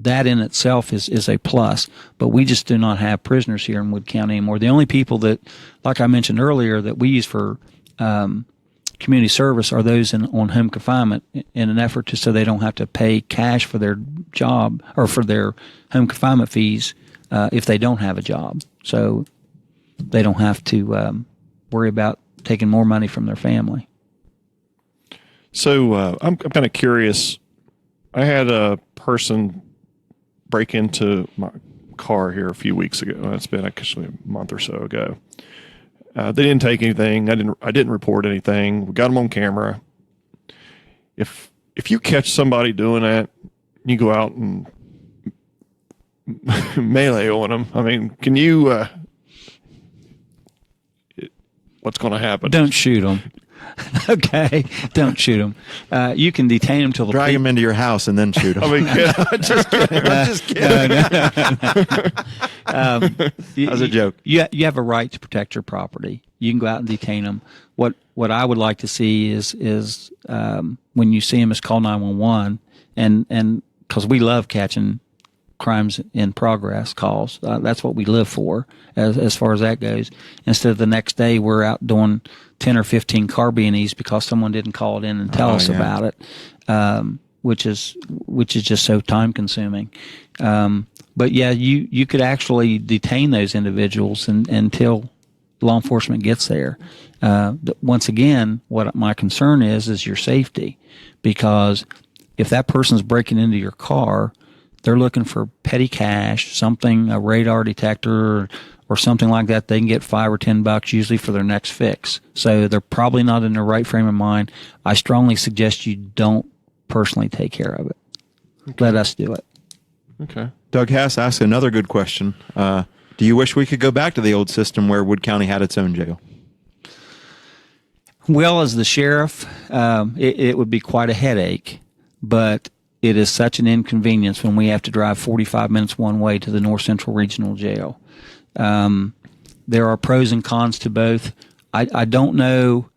in itself is a plus, but we just do not have prisoners here in Wood County anymore. The only people that, like I mentioned earlier, that we use for community service are those on home confinement in an effort so they don't have to pay cash for their job or for their home confinement fees if they don't have a job. So they don't have to worry about taking more money from their family. So I'm kind of curious. I had a person break into my car here a few weeks ago. It's been actually a month or so ago. They didn't take anything. I didn't report anything. We got them on camera. If you catch somebody doing that, you go out and melee on them. I mean, can you? What's going to happen? Don't shoot them. Okay, don't shoot them. You can detain them till the Drag them into your house and then shoot them. I mean, just kidding. I'm just kidding. That was a joke. You have a right to protect your property. You can go out and detain them. What I would like to see is when you see them, is call 911, and because we love catching crimes in progress calls. That's what we live for as far as that goes. Instead of the next day we're out doing 10 or 15 car B&Es because someone didn't call it in and tell us about it, which is just so time consuming. But yeah, you could actually detain those individuals until law enforcement gets there. Once again, what my concern is your safety, because if that person's breaking into your car, they're looking for petty cash, something, a radar detector or something like that. They can get $5 or $10 usually for their next fix. So they're probably not in their right frame of mind. I strongly suggest you don't personally take care of it. Okay. Let us do it. Okay. Doug Hass asked another good question. Do you wish we could go back to the old system where Wood County had its own jail? Well, as the sheriff, it would be quite a headache, but it is such an inconvenience when we have to drive 45 minutes one way to the North Central Regional Jail. There are pros and cons to both. I don't know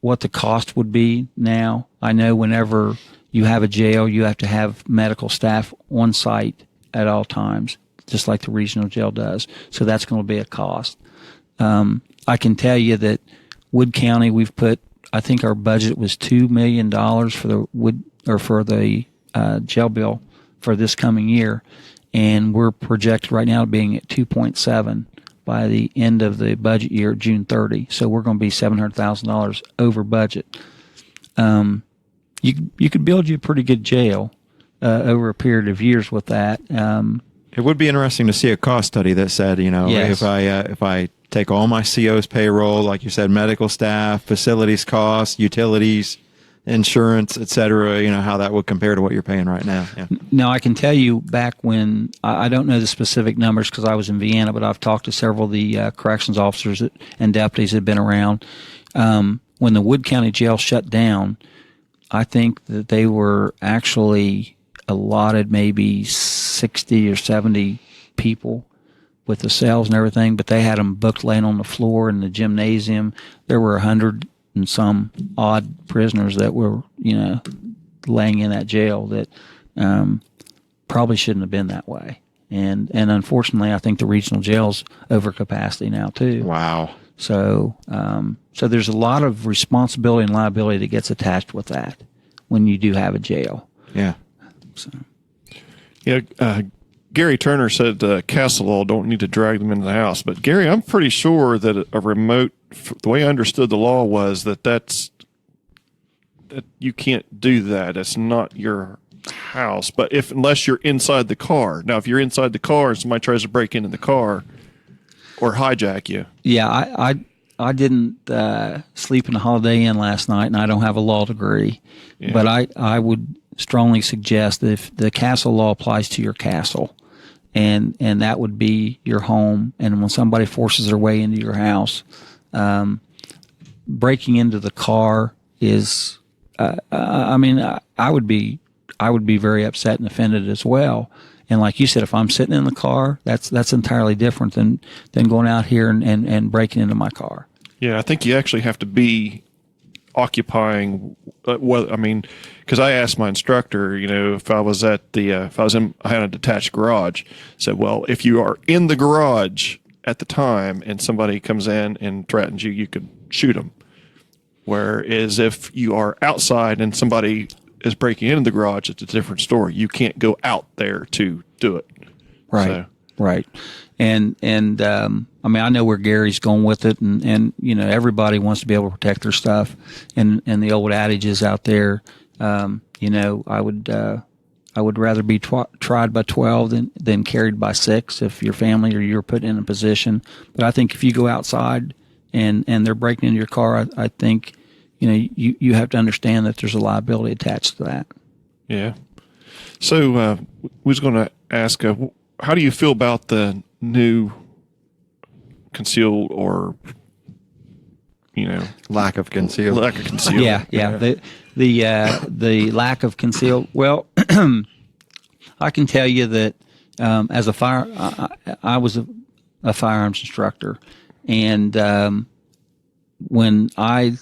what the cost would be now. I know whenever you have a jail, you have to have medical staff on site at all times, just like the regional jail does. So that's going to be a cost. I can tell you that Wood County, we've put, I think our budget was $2 million for the jail bill for this coming year, and we're projected right now being at 2.7 by the end of the budget year, June 30. So we're going to be $700,000 over budget. You could build you a pretty good jail over a period of years with that. It would be interesting to see a cost study that said, Yes. if I take all my CO's payroll, like you said, medical staff, facilities costs, utilities, insurance, et cetera, how that would compare to what you're paying right now. Yeah. Now, I can tell you back when, I don't know the specific numbers because I was in Vienna, but I've talked to several of the corrections officers and deputies that have been around. When the Wood County Jail shut down, I think that they were actually allotted maybe 60 or 70 people with the cells and everything, but they had them booked laying on the floor in the gymnasium. There were 100 and some odd prisoners that were, laying in that jail that probably shouldn't have been that way. And unfortunately, I think the regional jail's over capacity now too. Wow. So there's a lot of responsibility and liability that gets attached with that when you do have a jail. Yeah. So. Gary Turner said Castle Law don't need to drag them into the house. But Gary, I'm pretty sure that a remote, the way I understood the law was that you can't do that. It's not your house. But unless you're inside the car. Now, if you're inside the car and somebody tries to break into the car or hijack you. Yeah, I didn't sleep in a Holiday Inn last night, and I don't have a law degree. Yeah. But I would strongly suggest that if the castle law applies to your castle, and that would be your home, and when somebody forces their way into your house, breaking into the car is, I would be very upset and offended as well. And like you said, if I'm sitting in the car, that's entirely different than going out here and breaking into my car. Yeah, I think you actually have to be occupying. Because I asked my instructor, if I was I had a detached garage. Said, well, if you are in the garage at the time and somebody comes in and threatens you, you could shoot them. Whereas if you are outside and somebody is breaking into the garage, it's a different story. You can't go out there to do it. Right. Right. And I mean, I know where Gary's going with it, and everybody wants to be able to protect their stuff, and the old adage is out there, I would rather be tried by 12 than carried by 6 if your family or you're put in a position. But I think if you go outside and they're breaking into your car, I think, you have to understand that there's a liability attached to that. Yeah. So we was going to ask, how do you feel about the new concealed or, Lack of concealed. Yeah. The lack of concealed. Well, I can tell you that as I was a firearms instructor, and when I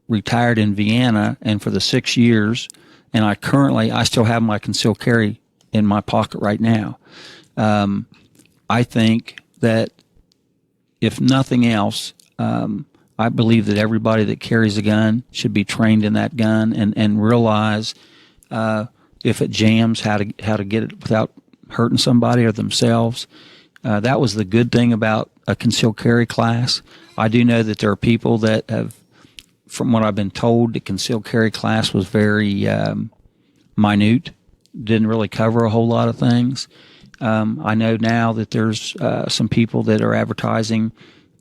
retired in Vienna, and for the 6 years, and I still have my concealed carry in my pocket right now. I think that if nothing else, I believe that everybody that carries a gun should be trained in that gun and realize if it jams, how to get it without hurting somebody or themselves. That was the good thing about a concealed carry class. I do know that there are people that have, from what I've been told, the concealed carry class was very minute, didn't really cover a whole lot of things. I know now that there's some people that are advertising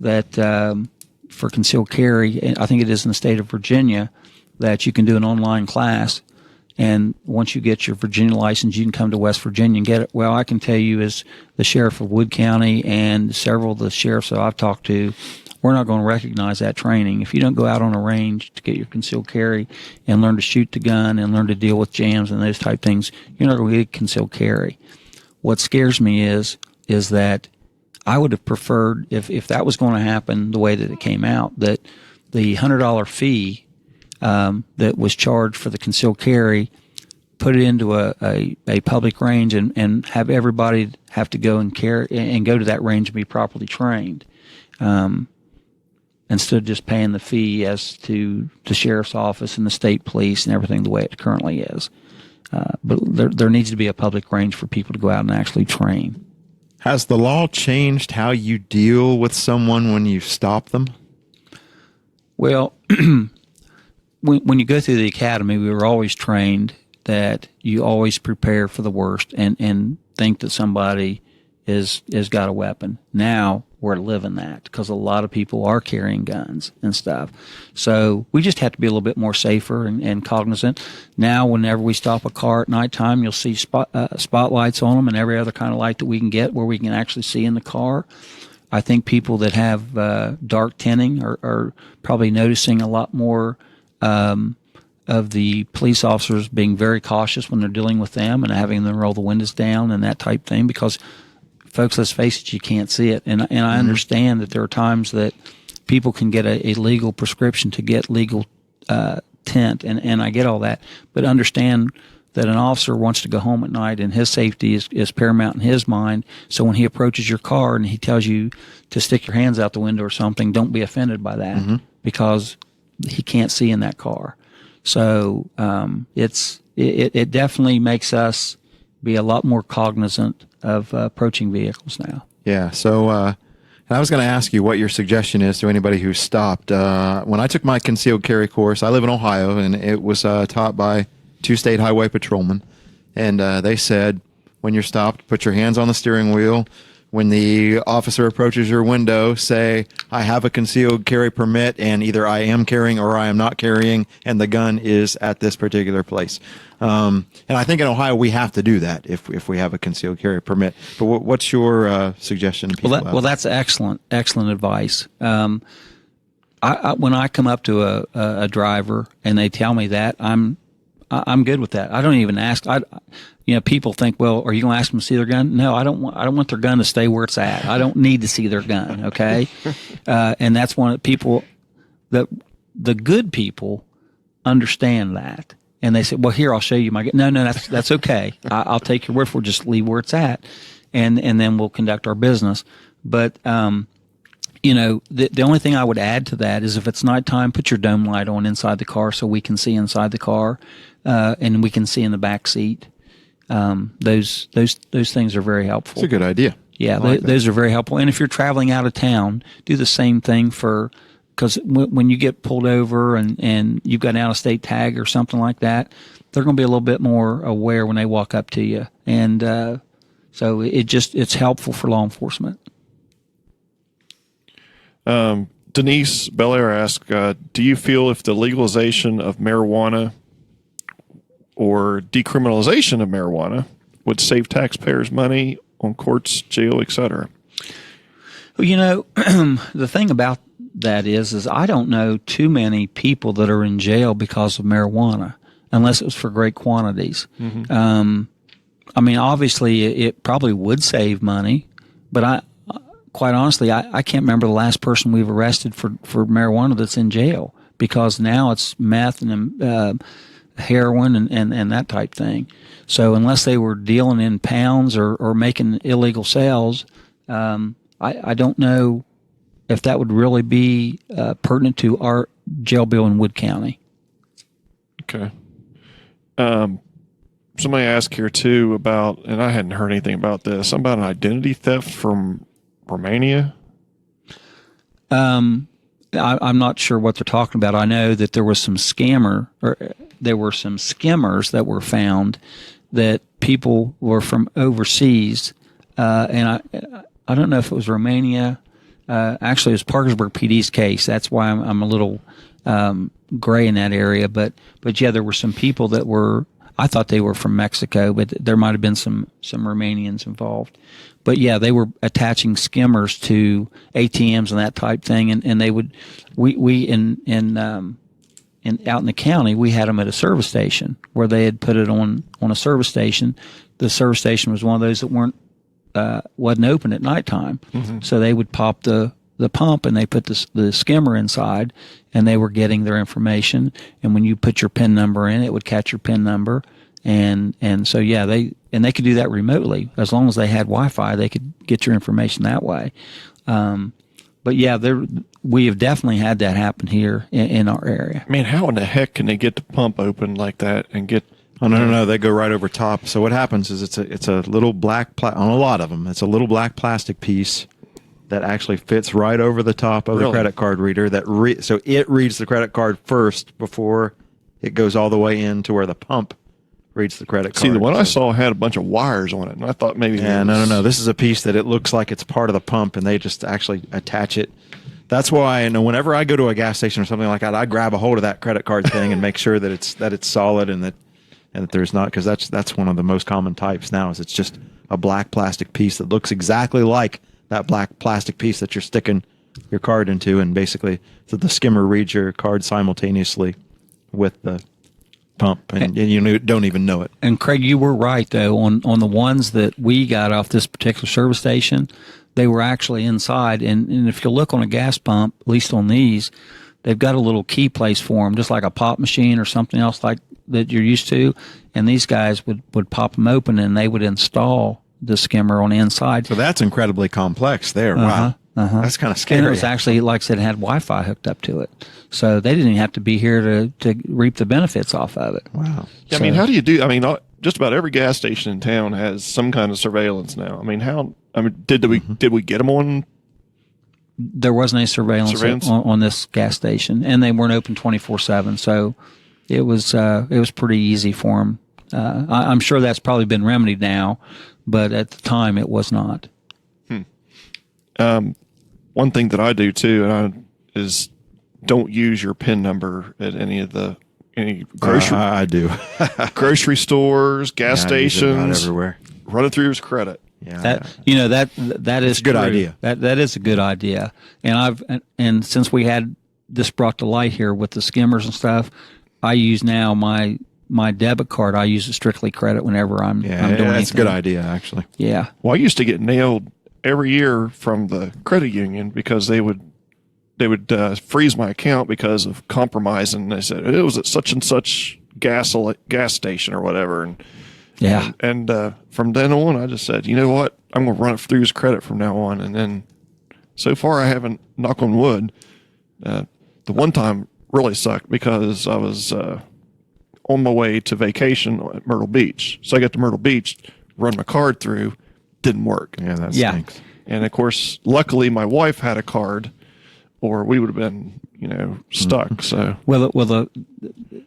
that for concealed carry, and I think it is in the state of Virginia, that you can do an online class, and once you get your Virginia license, you can come to West Virginia and get it. Well, I can tell you, as the sheriff of Wood County and several of the sheriffs that I've talked to, we're not going to recognize that training. If you don't go out on a range to get your concealed carry and learn to shoot the gun and learn to deal with jams and those type things, you're not going to get concealed carry. What scares me is that I would have preferred, if that was going to happen the way that it came out, that the $100 fee that was charged for the concealed carry, put it into a public range and have everybody have to go and go to that range and be properly trained, instead of just paying the fee as to the sheriff's office and the state police and everything the way it currently is. But there needs to be a public range for people to go out and actually train. Has the law changed how you deal with someone when you stop them? Well, when you go through the academy, we were always trained that you always prepare for the worst and think that somebody has got a weapon. Now we're living that because a lot of people are carrying guns and stuff. So we just have to be a little bit more safer and cognizant. Now, whenever we stop a car at nighttime, you'll see spotlights on them and every other kind of light that we can get where we can actually see in the car. I think people that have dark tinting are probably noticing a lot more of the police officers being very cautious when they're dealing with them and having them roll the windows down and that type thing because, folks, let's face it, you can't see it. And I understand that there are times that people can get a legal prescription to get legal tint, and I get all that. But understand that an officer wants to go home at night and his safety is paramount in his mind. So when he approaches your car and he tells you to stick your hands out the window or something, don't be offended by that because he can't see in that car. So it definitely makes us be a lot more cognizant of approaching vehicles now. Yeah. So I was going to ask you what your suggestion is to anybody who's stopped. When I took my concealed carry course, I live in Ohio, and it was taught by 2 state highway patrolmen. And they said, when you're stopped, put your hands on the steering wheel. When the officer approaches your window, say, I have a concealed carry permit, and either I am carrying or I am not carrying, and the gun is at this particular place. And I think in Ohio we have to do that if we have a concealed carry permit. But what's your suggestion to people? Well, that's excellent advice. When I come up to a driver and they tell me that, I'm good with that. I don't even ask. People think, well, are you going to ask them to see their gun? No, I don't want their gun to stay where it's at. I don't need to see their gun. Okay. And that's one of the people that the good people understand that. And they say, well, here, I'll show you my gun. No, that's okay. I'll take your word for it. Just leave where it's at. And then we'll conduct our business. But, the only thing I would add to that is if it's nighttime, put your dome light on inside the car so we can see inside the car, and we can see in the back seat. Those things are very helpful. It's a good idea. Yeah, like that. those are very helpful. And if you're traveling out of town, do the same thing because when you get pulled over and you've got an out-of-state tag or something like that, they're going to be a little bit more aware when they walk up to you. And so it's helpful for law enforcement. Denise Belair asked, do you feel if the legalization of marijuana or decriminalization of marijuana would save taxpayers money on courts, jail, etc.? Well, the thing about that is I don't know too many people that are in jail because of marijuana, unless it was for great quantities. Obviously, it probably would save money, but quite honestly, I can't remember the last person we've arrested for marijuana that's in jail, because now it's meth and heroin and that type thing. So unless they were dealing in pounds or making illegal sales, I don't know if that would really be pertinent to our jail bill in Wood County. Okay. Somebody asked here too about, and I hadn't heard anything about this, about an identity theft from Romania. I'm not sure what they're talking about. I know that there were some skimmers that were found that people were from overseas, and I don't know if it was Romania. Actually, it was Parkersburg PD's case. That's why I'm a little gray in that area. But yeah, there were some people that were. I thought they were from Mexico, but there might have been some Romanians involved. But yeah, they were attaching skimmers to ATMs and that type thing, and they would. We out in the county, we had them at a service station where they had put it on a service station. The service station was one of those that wasn't open at nighttime, so they would pop the pump and they put the skimmer inside, and they were getting their information. And when you put your PIN number in, it would catch your PIN number, and so yeah, they could do that remotely as long as they had Wi-Fi. They could get your information that way. But yeah, we have definitely had that happen here in our area. Man, how in the heck can they get the pump open like that and get? Oh, no, they go right over top. So what happens is it's a little black on a lot of them. It's a little black plastic piece that actually fits right over the top of the credit card reader. So it reads the credit card first before it goes all the way in to where the pump reads the credit card. See, the one I saw had a bunch of wires on it, and I thought maybe. Yeah, no. This is a piece that it looks like it's part of the pump, and they just actually attach it. That's why I know whenever I go to a gas station or something like that, I grab a hold of that credit card thing and make sure that it's solid and that there's not, because that's one of the most common types now, is it's just a black plastic piece that looks exactly like that black plastic piece that you're sticking your card into, and basically so the skimmer reads your card simultaneously with the pump, and you don't even know it. And Craig, you were right though on the ones that we got off this particular service station. They were actually inside, and if you look on a gas pump, at least on these, they've got a little key place for them, just like a pop machine or something else like that you're used to. And these guys would pop them open, and they would install the skimmer on the inside. So that's incredibly complex there. Wow. That's kind of scary. And it was actually, like I said, it had Wi-Fi hooked up to it. So they didn't even have to be here to reap the benefits off of it. Wow. Yeah, so, how do you do? Just about every gas station in town has some kind of surveillance now. Did we get them on? There wasn't any surveillance? On this gas station, and they weren't open 24/7. So it was pretty easy for them. I'm sure that's probably been remedied now, but at the time it was not. One thing that I do too, is don't use your PIN number at any grocery. I do. Grocery stores, gas stations, everywhere. Run it through his credit. Yeah, that is a good idea. That is a good idea. And since we had this brought to light here with the skimmers and stuff, I use now my debit card. I use it strictly credit whenever I'm doing anything. That's a good idea, actually. Yeah. Well, I used to get nailed every year from the credit union because they would freeze my account because of compromising. They said it was at such and such gas station or whatever, and from then on, I just said, you know what, I'm going to run it through his credit from now on. And then, so far, I haven't. Knock on wood. The one time really sucked because I was on my way to vacation at Myrtle Beach. So I got to Myrtle Beach, run my card through. didn't work. Yeah, that Yeah. stinks. And of course, luckily, my wife had a card, or we would have been, stuck. So Well,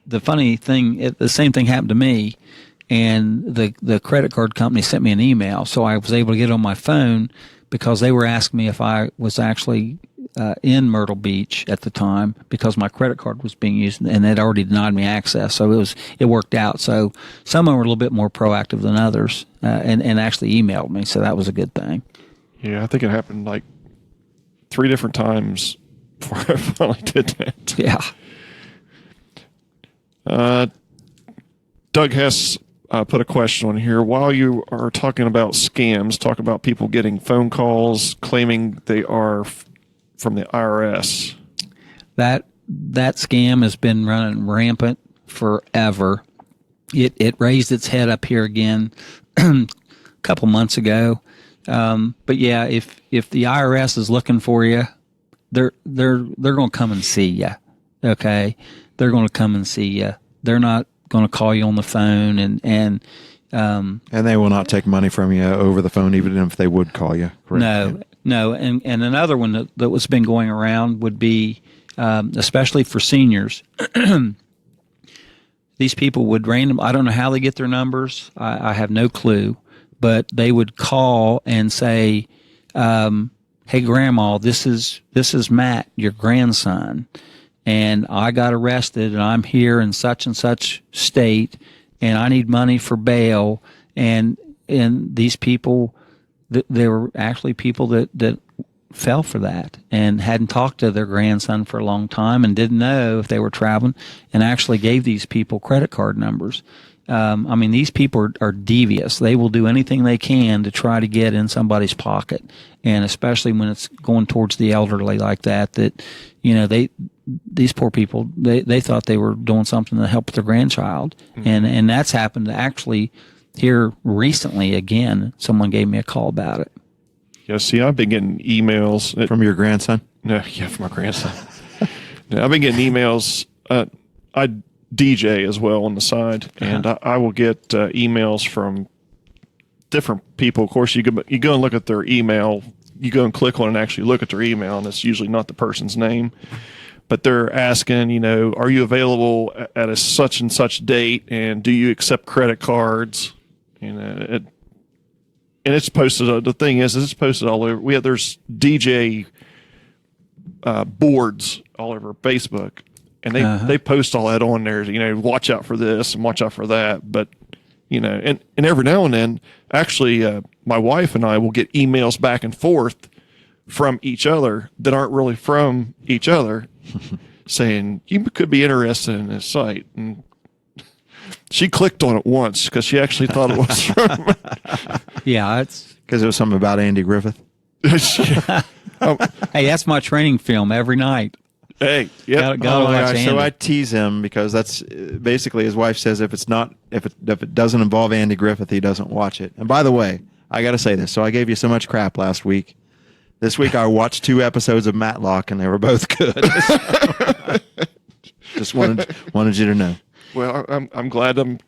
the funny thing, the same thing happened to me, and the credit card company sent me an email, so I was able to get on my phone because they were asking me if I was actually in Myrtle Beach at the time because my credit card was being used, and they'd already denied me access. So it worked out. So some were a little bit more proactive than others, and actually emailed me. So that was a good thing. yeah, I think it happened like 3 different times before I finally did that. Yeah. Doug Hess put a question on here. While you are talking about scams, talk about people getting phone calls claiming they are from the IRS. That scam has been running rampant forever. It raised its head up here again a couple months ago. But yeah, if the IRS is looking for you, they're going to come and see you. Okay, they're going to come and see you. They're not going to call you on the phone and they will not take money from you over the phone, even if they would call you. Correct? No. And another one that was been going around would be, especially for seniors. These people would I don't know how they get their numbers. I have no clue, but they would call and say, "Hey, Grandma, this is Matt, your grandson, and I got arrested, and I'm here in such and such state, and I need money for bail." And these people, there were actually people that fell for that and hadn't talked to their grandson for a long time and didn't know if they were traveling, and actually gave these people credit card numbers. I mean, these people are devious. They will do anything they can to try to get in somebody's pocket, and especially when it's going towards the elderly like that. These poor people, they thought they were doing something to help their grandchild, and that's happened actually here recently. Again, someone gave me a call about it. Yeah, see, I've been getting emails From your grandson? No, yeah, from my grandson. No, I've been getting emails. I DJ as well on the side, and I will get emails from different people. Of course, you go and look at their email. You go and click on it and actually look at their email, and it's usually not the person's name. But they're asking, are you available at a such and such date, and do you accept credit cards? And it's posted. The thing is it's posted all over. There's DJ boards all over Facebook, and they post all that on there. Watch out for this and watch out for that. But and every now and then, actually, my wife and I will get emails back and forth from each other that aren't really from each other, saying you could be interested in this site. And she clicked on it once because she actually thought it was from. Yeah, it's Because it was something about Andy Griffith. hey, that's my training film every night. Hey, yeah. Gotta watch gosh, Andy. so I tease him because that's basically his wife says if it doesn't involve Andy Griffith, he doesn't watch it. And by the way, I got to say this. So I gave you so much crap last week. This week I watched 2 episodes of Matlock, and they were both good. Just wanted you to know. Well, I'm glad I'm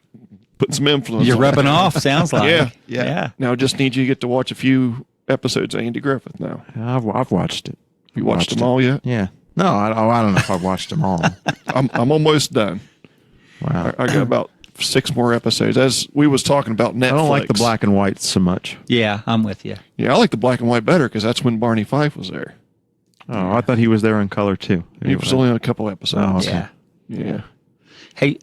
putting some influence. You're on rubbing it. off. Sounds like. Yeah. Now I just need you to get to watch a few episodes of Andy Griffith. Now I've watched it. you watched them all yet? Yeah. No, I don't know if I've watched them all. I'm almost done. Wow. I got about 6 more episodes. As we was talking about Netflix. I don't like the black and white so much. Yeah, I'm with you. Yeah, I like the black and white better because that's when Barney Fife was there. Oh, I thought he was there in color too. He was only on a couple episodes. Oh, okay. Yeah. Yeah. Hey,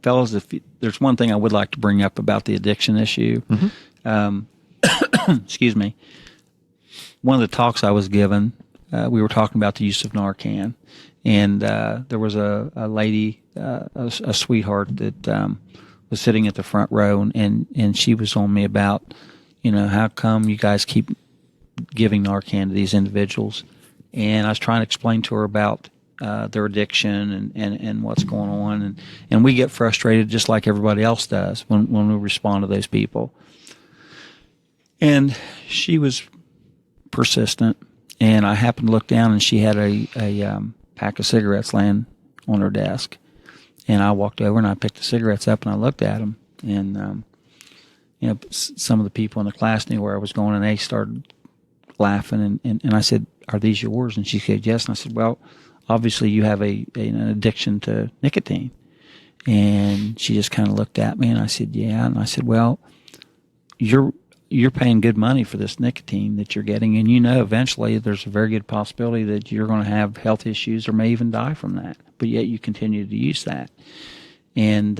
fellas, there's one thing I would like to bring up about the addiction issue. Excuse me. One of the talks I was given, we were talking about the use of Narcan, and there was a lady, a sweetheart that was sitting at the front row, and she was on me about, how come you guys keep giving Narcan to these individuals? And I was trying to explain to her about their addiction and what's going on, and we get frustrated just like everybody else does when we respond to those people. And she was persistent, and I happened to look down, and she had a pack of cigarettes laying on her desk, and I walked over and I picked the cigarettes up and I looked at them, and some of the people in the class knew where I was going, and they started laughing. And I said, "Are these yours?" And she said, "Yes." And I said, "Well, obviously you have an addiction to nicotine." And she just kind of looked at me, and I said, "Yeah." And I said, "Well, you're paying good money for this nicotine that you're getting, and eventually there's a very good possibility that you're going to have health issues or may even die from that. But yet you continue to use that." And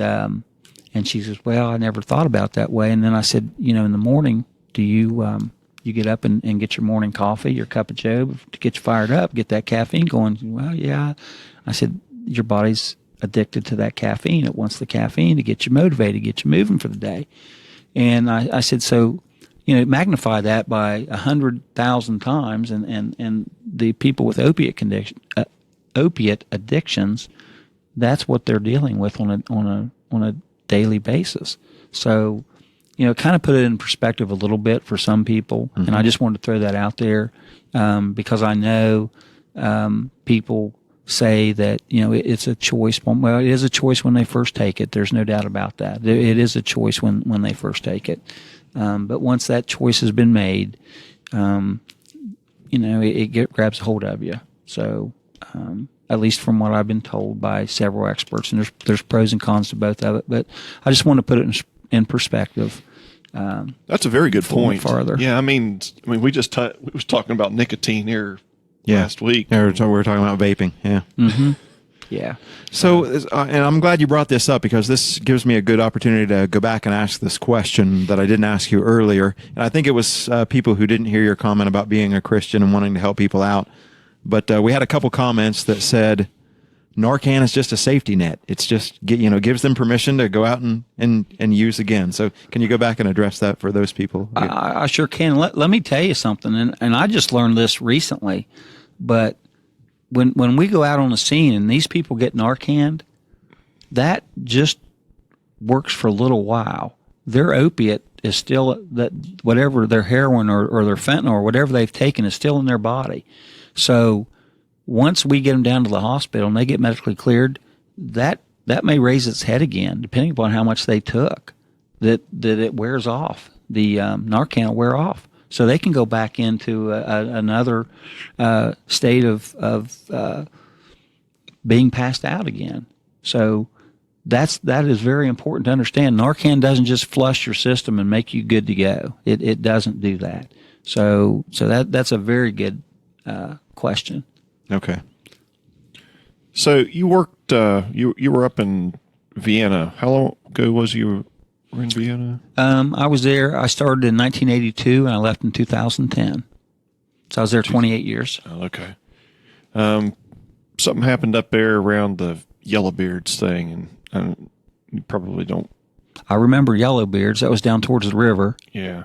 she says, "Well, I never thought about that way." And then I said, "In the morning, do you get up and get your morning coffee, your cup of joe to get you fired up, get that caffeine going?" "Well, yeah." I said, "Your body's addicted to that caffeine. It wants the caffeine to get you motivated, get you moving for the day." And I said, "So, magnify that by 100,000 times, and the people with opiate addictions, that's what they're dealing with on a daily basis." So, kind of put it in perspective a little bit for some people. Mm-hmm. And I just wanted to throw that out there because I know people say that, it's a choice. Well, it is a choice when they first take it. There's no doubt about that. It is a choice when they first take it. But once that choice has been made, it grabs a hold of you. So, at least from what I've been told by several experts, and there's pros and cons to both of it. But I just want to put it in perspective. That's a very good point. Farther. Yeah, I mean, we was talking about nicotine here last week. Yeah, we were talking about vaping. Yeah. Mm-hmm. Yeah. So, and I'm glad you brought this up because this gives me a good opportunity to go back and ask this question that I didn't ask you earlier. And I think it was people who didn't hear your comment about being a Christian and wanting to help people out. But we had a couple comments that said Narcan is just a safety net. It's just, gives them permission to go out and use again. So can you go back and address that for those people? I sure can. Let me tell you something. And I just learned this recently, but when we go out on the scene and these people get Narcan, that just works for a little while. Their opiate is still, that whatever their heroin or their fentanyl or whatever they've taken is still in their body. So once we get them down to the hospital and they get medically cleared, that may raise its head again, depending upon how much they took, that it wears off. The Narcan will wear off. So they can go back into another state of being passed out again. So that is very important to understand. Narcan doesn't just flush your system and make you good to go. It doesn't do that. So that's a very good question. Okay. So you worked. You were up in Vienna. How long ago was you were in Vienna? I was there. I started in 1982 and I left in 2010. So I was there 28 years. Oh, okay. Something happened up there around the Yellowbeards thing, and you probably don't. I remember Yellowbeards. That was down towards the river. Yeah.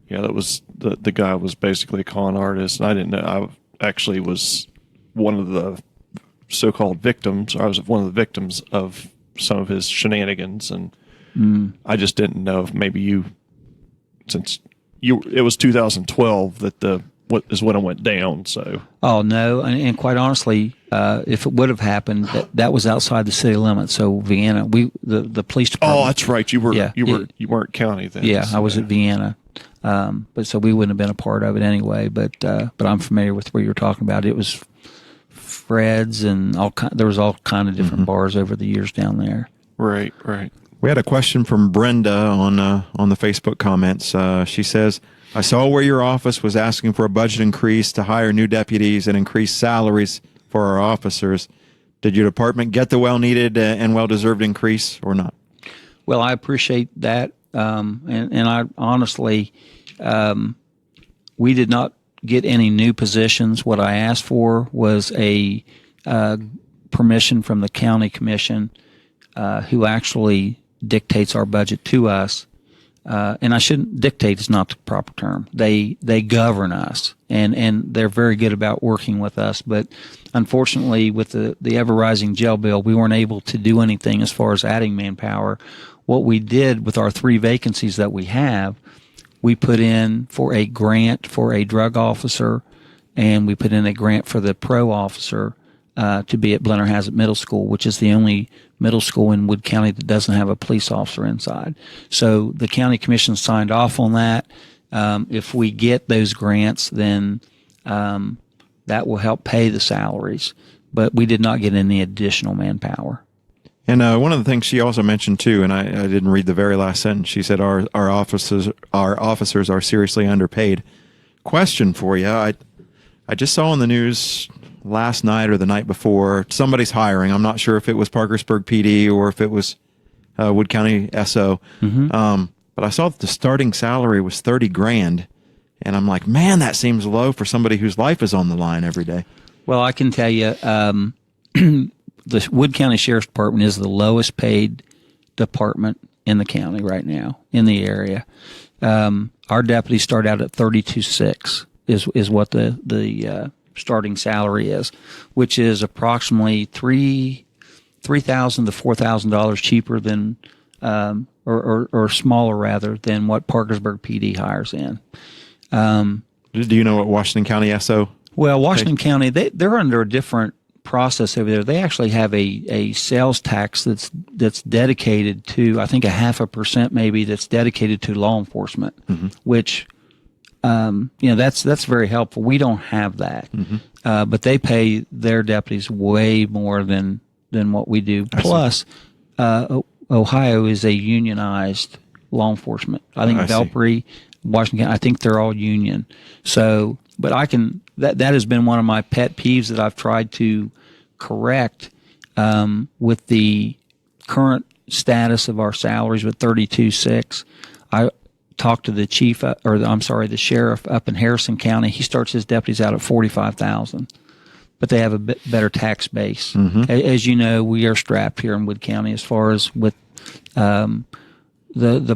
That was the guy was basically a con artist, and I didn't know. I actually was one of the so-called victims. I was one of the victims of some of his shenanigans, and I just didn't know if maybe it was 2012 that when it went down. So. Oh no, and quite honestly, if it would have happened, that was outside the city limits. So Vienna, the police department. Oh, that's right. You weren't county then. Yeah, so I was at Vienna. But so we wouldn't have been a part of it anyway. But I'm familiar with what you were talking about. It was Fred's and there was all kind of different bars over the years down there. Right. We had a question from Brenda on the Facebook comments. She says, "I saw where your office was asking for a budget increase to hire new deputies and increase salaries for our officers. Did your department get the well-needed and well-deserved increase or not?" Well, I appreciate that. And I honestly, we did not get any new positions. What I asked for was a permission from the county commission, who actually dictates our budget to us. And I shouldn't dictate is not the proper term. They govern us, and they're very good about working with us. But unfortunately, with the ever rising jail bill, we weren't able to do anything as far as adding manpower. What we did with our 3 vacancies that we have, we put in for a grant for a drug officer, and we put in a grant for the pro officer to be at Blennerhassett Middle School, which is the only middle school in Wood County that doesn't have a police officer inside. So the county commission signed off on that. If we get those grants, then that will help pay the salaries. But we did not get any additional manpower. And one of the things she also mentioned too, and I didn't read the very last sentence. She said our officers are seriously underpaid. Question for you: I just saw on the news last night or the night before somebody's hiring. I'm not sure if it was Parkersburg PD or if it was Wood County SO. But I saw that the starting salary was $30,000, and I'm like, man, that seems low for somebody whose life is on the line every day. Well, I can tell you. The Wood County Sheriff's Department is the lowest paid department in the county right now in the area. Our deputies start out at $32,600 is what the starting salary is, which is approximately $3,000 to $4,000 cheaper than or smaller rather than what Parkersburg PD hires in. Do you know what Washington County SO? Well, Washington County they're under a different process over there. They actually have a sales tax that's dedicated to, I think, 0.5% maybe, that's dedicated to law enforcement, which that's very helpful. We don't have that, but they pay their deputies way more than what we do. Plus, Ohio is a unionized law enforcement. I think Belpre, Washington, I think they're all union. So, but that has been one of my pet peeves that I've tried to correct with the current status of our salaries with $32,600. I talked to the the sheriff up in Harrison County. He starts his deputies out at $45,000, but they have a bit better tax base. As you know, we are strapped here in Wood County as far as with the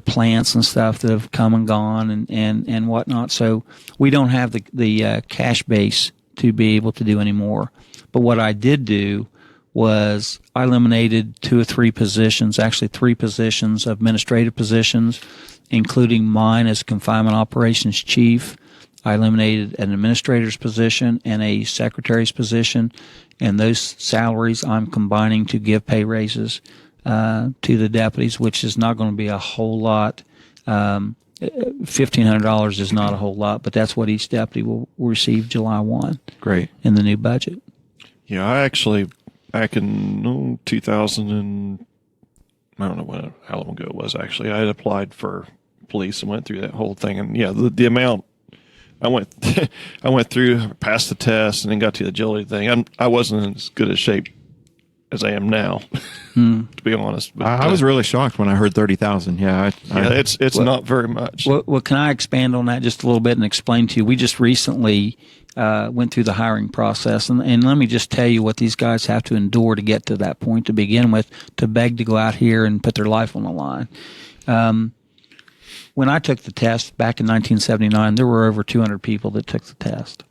plants and stuff that have come and gone and whatnot. So we don't have the cash base to be able to do any more. But what I did do was I eliminated 2 or 3 positions, actually 3 positions, administrative positions, including mine as confinement operations chief. I eliminated an administrator's position and a secretary's position, and those salaries I'm combining to give pay raises to the deputies, which is not going to be a whole lot. $1,500 is not a whole lot, but that's what each deputy will receive July 1. Great. In the new budget. Yeah, I actually, back in 2000 and I don't know how long ago it was actually, I had applied for police and went through that whole thing. And yeah, the amount I went through, passed the test, and then got to the agility thing. I wasn't in as good a shape as I am now, to be honest. But, I was really shocked when I heard 30,000. Yeah, it's not very much. Well, can I expand on that just a little bit and explain to you? We just recently went through the hiring process, and let me just tell you what these guys have to endure to get to that point to begin with, to beg to go out here and put their life on the line. When I took the test back in 1979, there were over 200 people that took the test.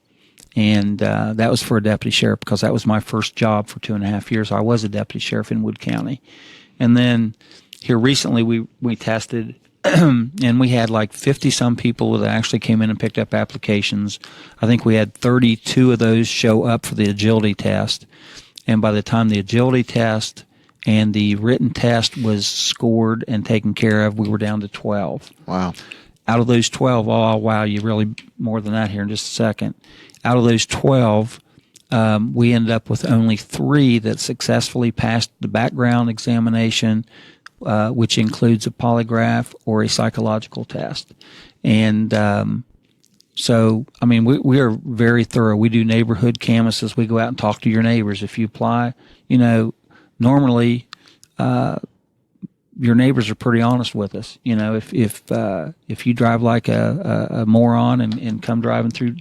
And that was for a deputy sheriff because that was my first job for 2.5 years. I was a deputy sheriff in Wood County. And then here recently we tested and we had like 50-some people that actually came in and picked up applications. I think we had 32 of those show up for the agility test. And by the time the agility test and the written test was scored and taken care of, we were down to 12. Wow. Out of those 12, I'll wow you really more than that here in just a second. Out of those 12, we ended up with only 3 that successfully passed the background examination, which includes a polygraph or a psychological test. And so, I mean, we are very thorough. We do neighborhood canvases. We go out and talk to your neighbors. If you apply, normally your neighbors are pretty honest with us. If you drive like a moron and come driving through,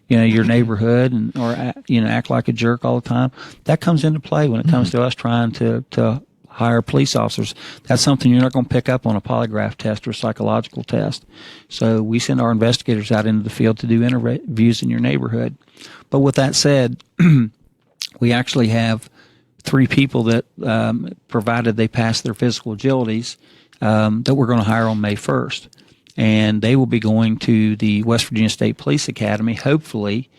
your neighborhood or act like a jerk all the time, that comes into play when it comes to us trying to hire police officers. That's something you're not going to pick up on a polygraph test or a psychological test. So we send our investigators out into the field to do interviews in your neighborhood. But with that said, we actually have 3 people that, provided they pass their physical agilities, that we're going to hire on May 1st. And they will be going to the West Virginia State Police Academy, hopefully,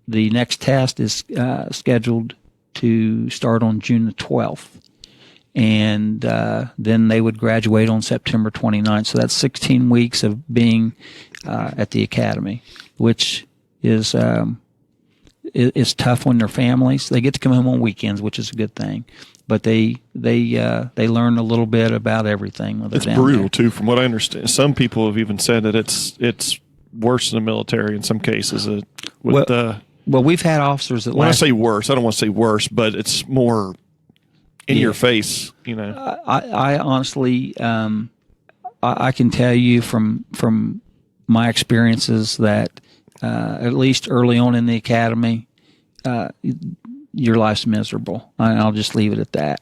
the next test is scheduled to start on June the 12th. And then they would graduate on September 29th. So that's 16 weeks of being at the academy, which is tough on their families. They get to come home on weekends, which is a good thing. But they learn a little bit about everything. It's brutal too, from what I understand. Some people have even said that it's worse than the military in some cases. Well, we've had officers that. When I say worse, I don't want to say worse, but it's more in your face. I honestly, I can tell you from my experiences that at least early on in the academy, your life's miserable. I'll just leave it at that.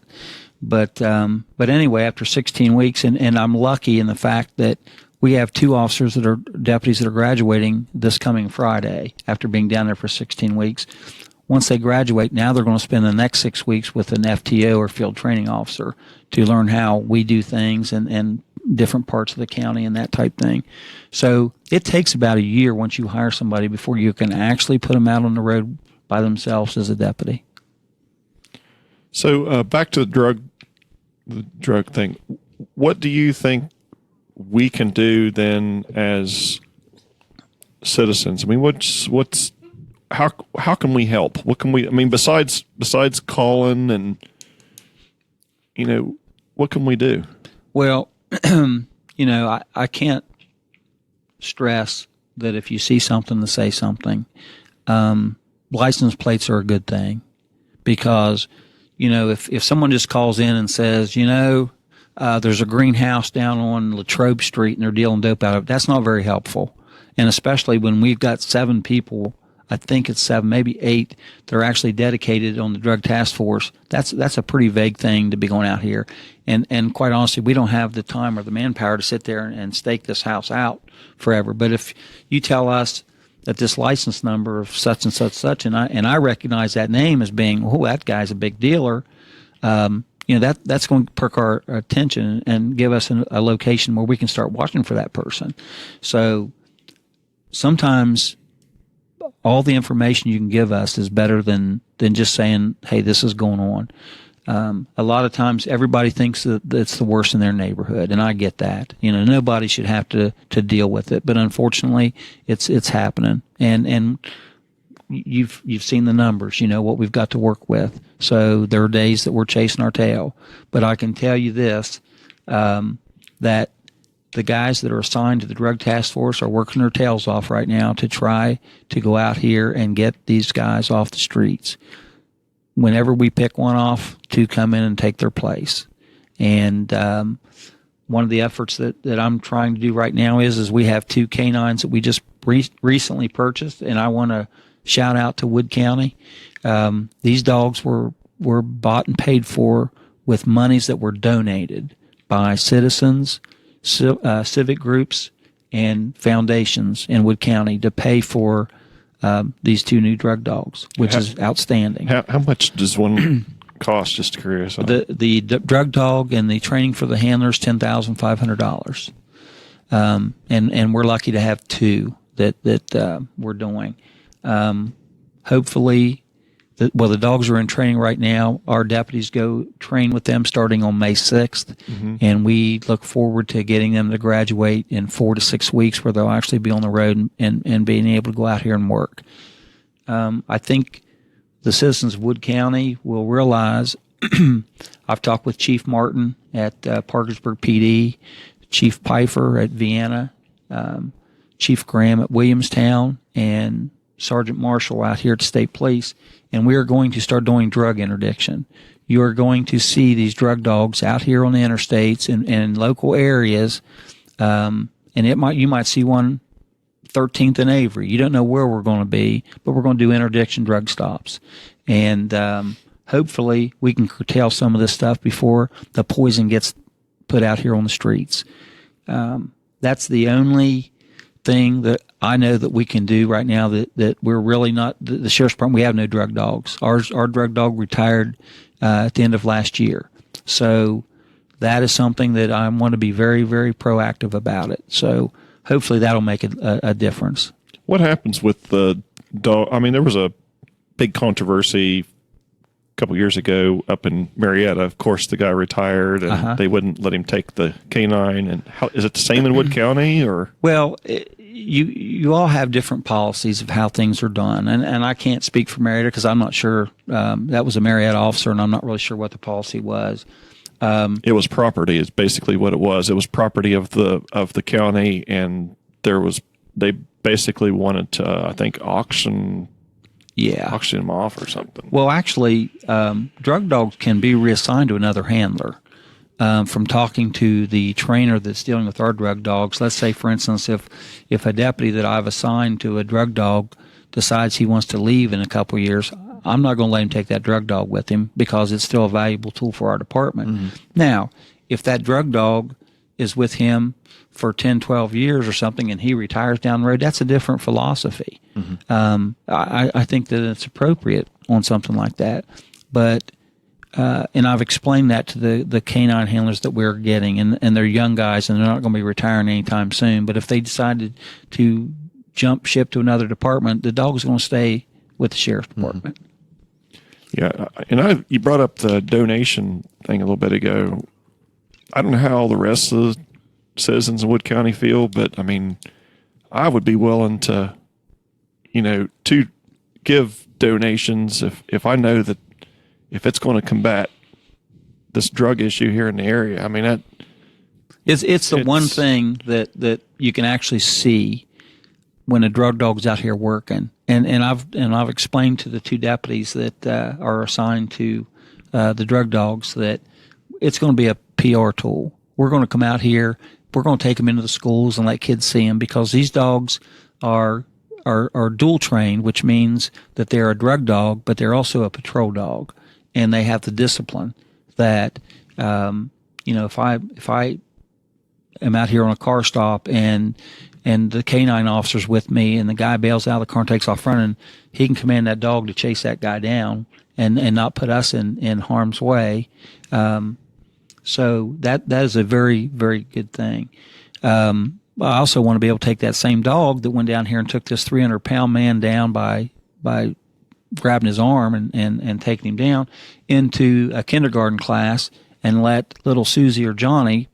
But anyway, after 16 weeks, and I'm lucky in the fact that we have 2 officers that are deputies that are graduating this coming Friday after being down there for 16 weeks. Once they graduate, now they're going to spend the next 6 weeks with an FTO or field training officer to learn how we do things and different parts of the county and that type thing. So it takes about a year once you hire somebody before you can actually put them out on the road by themselves as a deputy. So back to the drug thing. What do you think we can do then as citizens? I mean, how can we help? What can we? I mean, besides calling and what can we do? Well, I can't stress that if you see something, to say something. License plates are a good thing because, if someone just calls in and says, there's a greenhouse down on Latrobe Street and they're dealing dope out of it, that's not very helpful. And especially when we've got 7 people, I think it's 7, maybe 8, they're actually dedicated on the drug task force. That's a pretty vague thing to be going out here. And quite honestly, we don't have the time or the manpower to sit there and stake this house out forever. But if you tell us that this license number of such and such, and I recognize that name as being, that guy's a big dealer, that's going to perk our attention and give us a location where we can start watching for that person. So sometimes all the information you can give us is better than just saying, hey, this is going on. A lot of times everybody thinks that it's the worst in their neighborhood, and I get that. Nobody should have to deal with it, but unfortunately it's happening. And you've seen the numbers, what we've got to work with. So there are days that we're chasing our tail. But I can tell you this, that the guys that are assigned to the drug task force are working their tails off right now to try to go out here and get these guys off the streets. Whenever we pick one off, 2 come in and take their place. And one of the efforts that I'm trying to do right now is we have 2 canines that we just recently purchased, and I want to shout out to Wood County. These dogs were bought and paid for with monies that were donated by citizens, civic groups, and foundations in Wood County to pay for these 2 new drug dogs, which is outstanding. How much does one cost? Just curious. The drug dog and the training for the handlers, $10,500, and we're lucky to have 2 that we're doing. Hopefully, the dogs are in training right now. Our deputies go train with them starting on May 6th, and we look forward to getting them to graduate in 4 to 6 weeks where they'll actually be on the road and being able to go out here and work. I think the citizens of Wood County will realize, I've talked with Chief Martin at Parkersburg PD, Chief Pfeiffer at Vienna, Chief Graham at Williamstown, and Sergeant Marshall out here at State Police, and we are going to start doing drug interdiction. You are going to see these drug dogs out here on the interstates and in local areas, and you might see one 13th and Avery. You don't know where we're going to be, but we're going to do interdiction drug stops, and hopefully we can curtail some of this stuff before the poison gets put out here on the streets. That's the only thing that I know that we can do right now that we're really not, the sheriff's department, we have no drug dogs. Our drug dog retired at the end of last year. So that is something that I want to be very, very proactive about it. So hopefully that'll make a difference. What happens with the dog. I mean, there was a big controversy a couple years ago up in Marietta. Of course, the guy retired, and they wouldn't let him take the canine. And how is it the same in Wood County, or? Well, you all have different policies of how things are done, and I can't speak for Marietta because I'm not sure. That was a Marietta officer, and I'm not really sure what the policy was. It was property. Is basically what it was. It was property of the county, and they basically wanted to, I think, auction them off or something. Well, actually, drug dogs can be reassigned to another handler. From talking to the trainer that's dealing with our drug dogs, let's say, for instance, if a deputy that I've assigned to a drug dog decides he wants to leave in a couple of years, I'm not going to let him take that drug dog with him because it's still a valuable tool for our department. Mm-hmm. Now, if that drug dog is with him for 10, 12 years or something and he retires down the road, that's a different philosophy. Mm-hmm. I think that it's appropriate on something like that. But and I've explained that to the canine handlers that we're getting, and they're young guys, and they're not going to be retiring anytime soon. But if they decided to jump ship to another department, the dog is going to stay with the sheriff's department. Mm-hmm. Yeah, and you brought up the donation thing a little bit ago. I don't know how the rest of the citizens in Wood County feel, but I mean, I would be willing to, to give donations if I know that if it's going to combat this drug issue here in the area. I mean, it's the one thing that you can actually see when a drug dog's out here working. And I've explained to the two deputies that are assigned to the drug dogs that it's going to be a PR tool. We're going to come out here. We're going to take them into the schools and let kids see them because these dogs are dual trained, which means that they're a drug dog, but they're also a patrol dog, and they have the discipline that if I am out here on a car stop and the canine officer's with me and the guy bails out of the car and takes off running, he can command that dog to chase that guy down and not put us in harm's way. So that is a very, very good thing. I also want to be able to take that same dog that went down here and took this 300-pound man down by grabbing his arm and taking him down into a kindergarten class and let little Susie or Johnny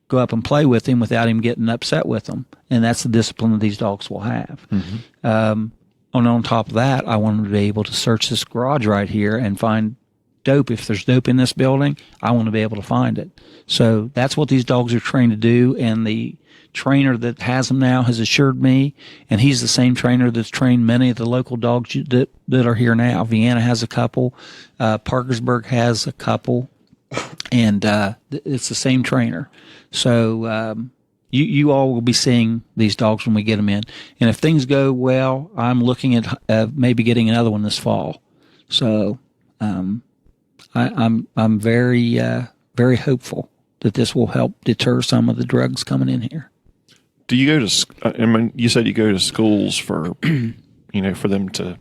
go up and play with him without him getting upset with them. And that's the discipline that these dogs will have. Mm-hmm. On top of that, I want them to be able to search this garage right here and find dope. If there's dope in this building, I want to be able to find it. So that's what these dogs are trained to do. And the trainer that has them now has assured me, and he's the same trainer that's trained many of the local dogs that are here now. Vienna has a couple. Parkersburg has a couple. And it's the same trainer. So you all will be seeing these dogs when we get them in. And if things go well, I'm looking at maybe getting another one this fall. So I'm very very hopeful that this will help deter some of the drugs coming in here. Do you go to? I mean, you said you go to schools for for them to.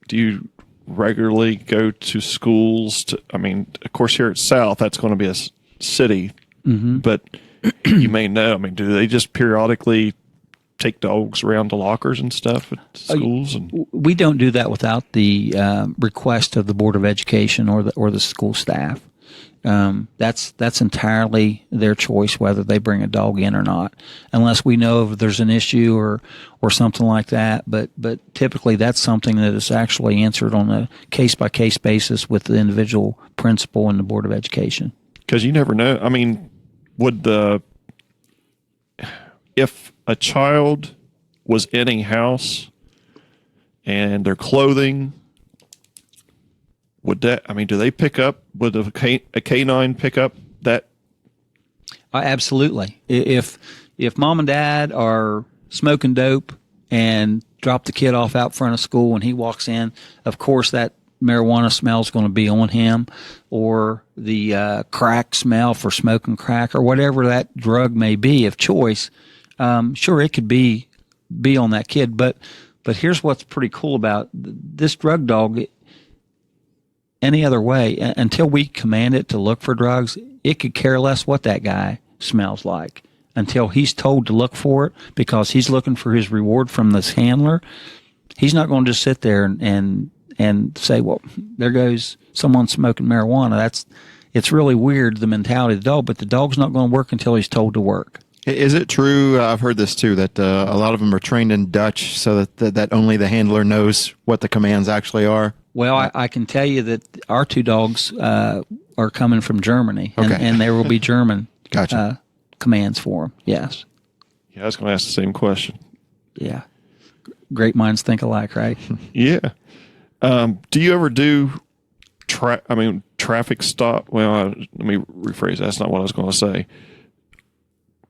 Do you regularly go to schools? I mean, of course, here at South, that's going to be a city, mm-hmm. but you may know. I mean, do they just periodically take dogs around to lockers and stuff at schools? We don't do that without the request of the Board of Education or the school staff. That's entirely their choice whether they bring a dog in or not, unless we know if there's an issue or something like that. But typically that's something that is actually answered on a case by case basis with the individual principal and the Board of Education. Because you never know. I mean, if a child was in a house and their clothing, do they pick up, would a canine pick up that? Absolutely. If mom and dad are smoking dope and drop the kid off out front of school when he walks in, of course that marijuana smell is going to be on him, or the crack smell for smoking crack, or whatever that drug may be of choice. Sure, it could be on that kid, but here's what's pretty cool about this drug dog. Any other way, until we command it to look for drugs, it could care less what that guy smells like until he's told to look for it because he's looking for his reward from this handler. He's not going to just sit there and say, well, there goes someone smoking marijuana. It's really weird, the mentality of the dog, but the dog's not going to work until he's told to work. Is it true? I've heard this too, that a lot of them are trained in Dutch, so that only the handler knows what the commands actually are. Well, I can tell you that our 2 dogs are coming from Germany, and there will be German Gotcha. commands for them. Yes. Yeah, I was going to ask the same question. Yeah. Great minds think alike, right? Yeah. Do you ever do traffic stop? Well, let me rephrase. That's not what I was going to say.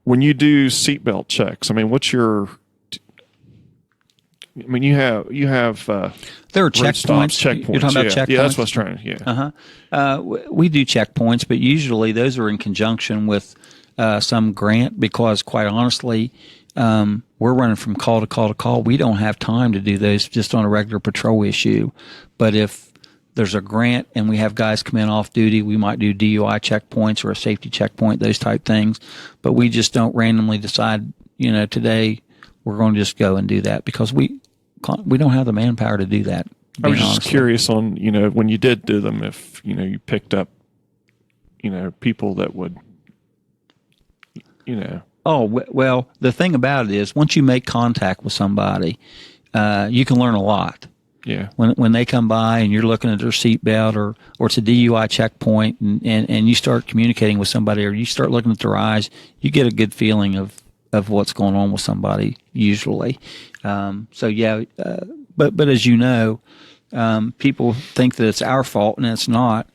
When you do seatbelt checks, I mean, what's your? I mean, you have. There are checkpoints. Checkpoints. You're talking about checkpoints. Yeah, that's what I was trying to. Yeah. We do checkpoints, but usually those are in conjunction with some grant because, quite honestly, we're running from call to call to call. We don't have time to do those just on a regular patrol issue. But if there's a grant and we have guys come in off duty, we might do DUI checkpoints or a safety checkpoint, those type things. But we just don't randomly decide, today we're going to just go and do that because we don't have the manpower to do that. I was just curious on, when you did do them, if, you picked up, people that would, Oh, well, the thing about it is once you make contact with somebody, you can learn a lot. Yeah. When they come by and you're looking at their seatbelt or it's a DUI checkpoint and you start communicating with somebody or you start looking at their eyes, you get a good feeling of what's going on with somebody usually. But as you know, people think that it's our fault and it's not.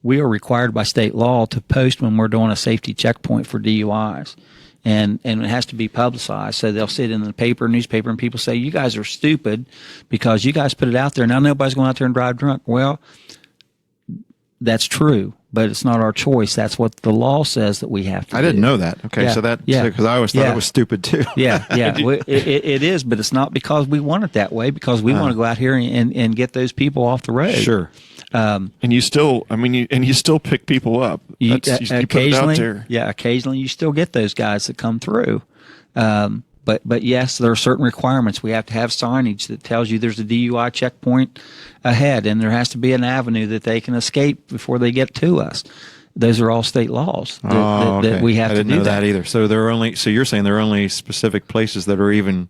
We are required by state law to post when we're doing a safety checkpoint for DUIs. And it has to be publicized. So they'll sit in the newspaper, and people say, you guys are stupid because you guys put it out there. Now nobody's going out there and drive drunk. Well, that's true, but it's not our choice. That's what the law says that we have to do. I didn't know that. Okay, yeah. so because I always thought it was stupid too. Yeah. It is, but it's not because we want it that way, because we want to go out here and get those people off the road. Sure. And you still, you still pick people up. You put it out there. Yeah, occasionally you still get those guys that come through. But yes, there are certain requirements. We have to have signage that tells you there's a DUI checkpoint ahead, and there has to be an avenue that they can escape before they get to us. Those are all state laws that we have to do. I didn't know that either. So you're saying there are only specific places that are even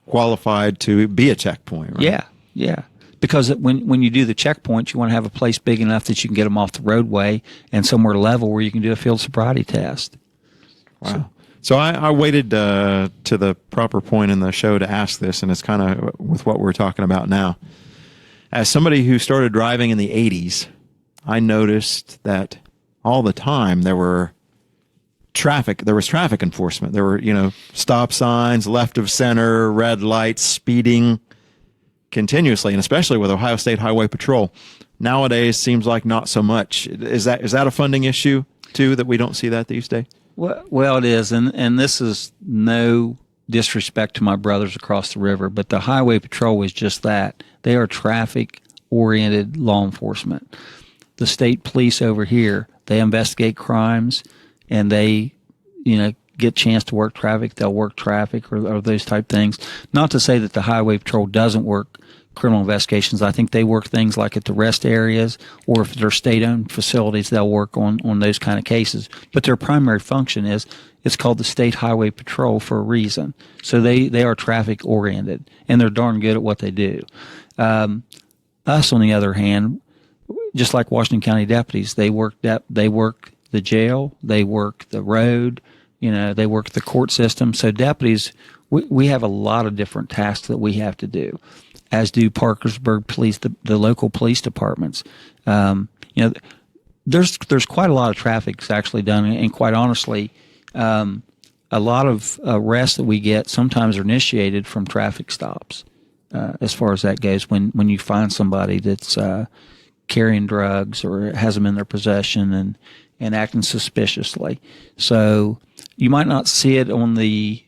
qualified to be a checkpoint, right? Yeah. Because when you do the checkpoints, you want to have a place big enough that you can get them off the roadway and somewhere level where you can do a field sobriety test. Wow. So I waited to the proper point in the show to ask this, and it's kind of with what we're talking about now. As somebody who started driving in the 80s, I noticed that all the time there was traffic enforcement. There were, stop signs, left of center, red lights, speeding continuously, and especially with Ohio State Highway Patrol. Nowadays, seems like not so much. Is that a funding issue too, that we don't see that these days? Well, it is, and this is no disrespect to my brothers across the river, but the Highway Patrol is just that. They are traffic-oriented law enforcement. The state police over here, they investigate crimes, and they, get a chance to work traffic. They'll work traffic or those type things. Not to say that the Highway Patrol doesn't work criminal investigations. I think they work things like at the rest areas, or if they're state-owned facilities, they'll work on those kind of cases. But their primary function is, it's called the State Highway Patrol for a reason. So they are traffic-oriented, and they're darn good at what they do. Us, on the other hand, just like Washington County deputies, they work the jail, they work the road, they work the court system. So deputies, we have a lot of different tasks that we have to do, as do Parkersburg Police, the local police departments. There's quite a lot of traffic that's actually done, and quite honestly, a lot of arrests that we get sometimes are initiated from traffic stops. As far as that goes, when you find somebody that's carrying drugs or has them in their possession and acting suspiciously. So you might not see it on the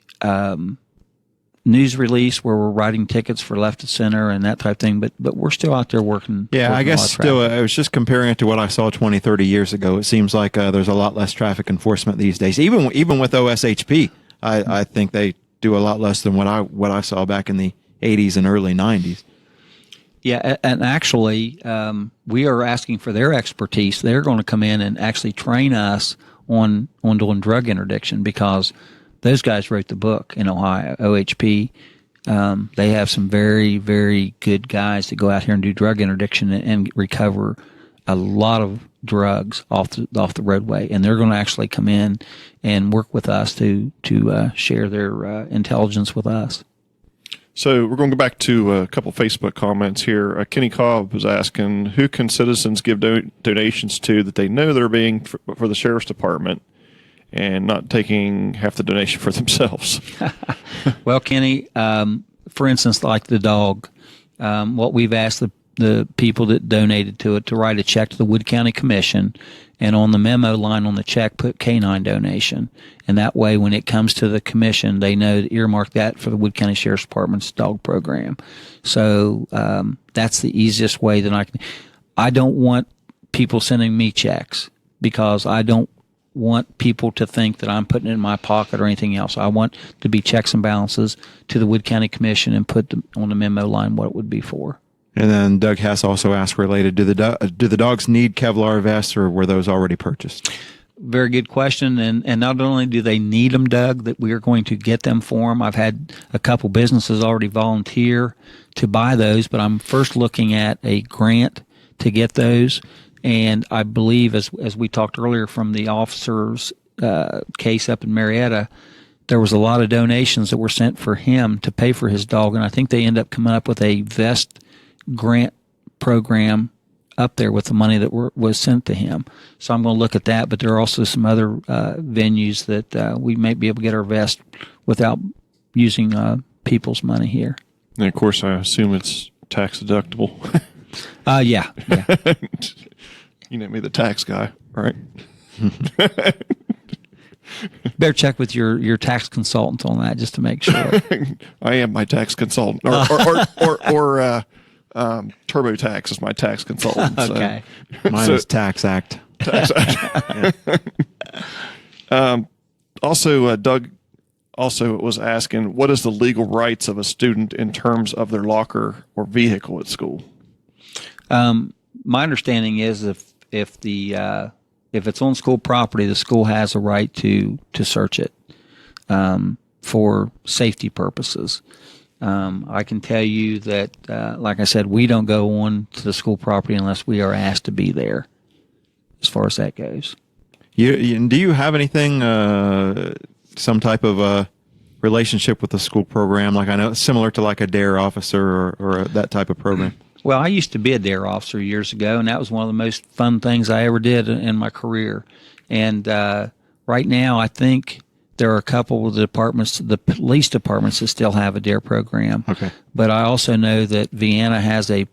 news release where we're writing tickets for left of center and that type of thing, but we're still out there working. Yeah, I guess still, I was just comparing it to what I saw 20, 30 years ago. It seems like there's a lot less traffic enforcement these days. Even with OSHP, I think they do a lot less than what I saw back in the '80s and early '90s. Yeah, and actually, we are asking for their expertise. They're going to come in and actually train us on doing drug interdiction, because those guys wrote the book in Ohio, OHP. They have some very, very good guys that go out here and do drug interdiction and recover a lot of drugs off the roadway, and they're going to actually come in and work with us to share their intelligence with us. So we're going to go back to a couple Facebook comments here. Kenny Cobb was asking, who can citizens give donations to that they know they're being for the sheriff's department and not taking half the donation for themselves? Well, Kenny, for instance, like the dog, what we've asked the people that donated to it to write a check to the Wood County Commission, and on the memo line on the check put canine donation, and that way when it comes to the commission they know to earmark that for the Wood County Sheriff's Department's dog program. So that's the easiest way that I can. I don't want people sending me checks, because I don't want people to think that I'm putting it in my pocket or anything else. I want to be checks and balances to the Wood County Commission and put on the memo line what it would be for. And then Doug Hess also asked related, do the dogs need Kevlar vests, or were those already purchased? Very good question. And not only do they need them, Doug, that we are going to get them for them. I've had a couple businesses already volunteer to buy those, but I'm first looking at a grant to get those. And I believe, as we talked earlier from the officer's case up in Marietta, there was a lot of donations that were sent for him to pay for his dog. And I think they end up coming up with a vest grant program up there with the money that was sent to him. So I'm going to look at that, but there are also some other venues that we may be able to get our vest without using people's money here. And of course, I assume it's tax deductible. Yeah. You know me, the tax guy, right? Better check with your tax consultant on that just to make sure. I am my tax consultant, or TurboTax is my tax consultant. Okay. Mine is Tax Act. Also, Doug also was asking, what is the legal rights of a student in terms of their locker or vehicle at school? My understanding is if it's on school property, the school has a right to search it for safety purposes. I can tell you that, like I said, we don't go on to the school property unless we are asked to be there, as far as that goes. Do you have anything, some type of relationship with the school program? Like, I know, similar to like a DARE officer or that type of program? Well, I used to be a DARE officer years ago, and that was one of the most fun things I ever did in my career. And right now, I think there are a couple of the departments, the police departments, that still have a DARE program. Okay. But I also know that Vienna has a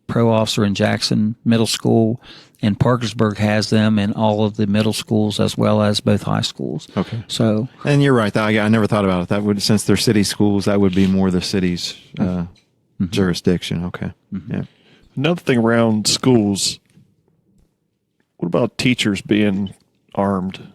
pro officer in Jackson Middle School, and Parkersburg has them in all of the middle schools as well as both high schools. Okay. So, and you're right. I never thought about it. That would, since they're city schools, that would be more the city's jurisdiction. Okay. Mm-hmm. Yeah. Another thing around schools, what about teachers being armed?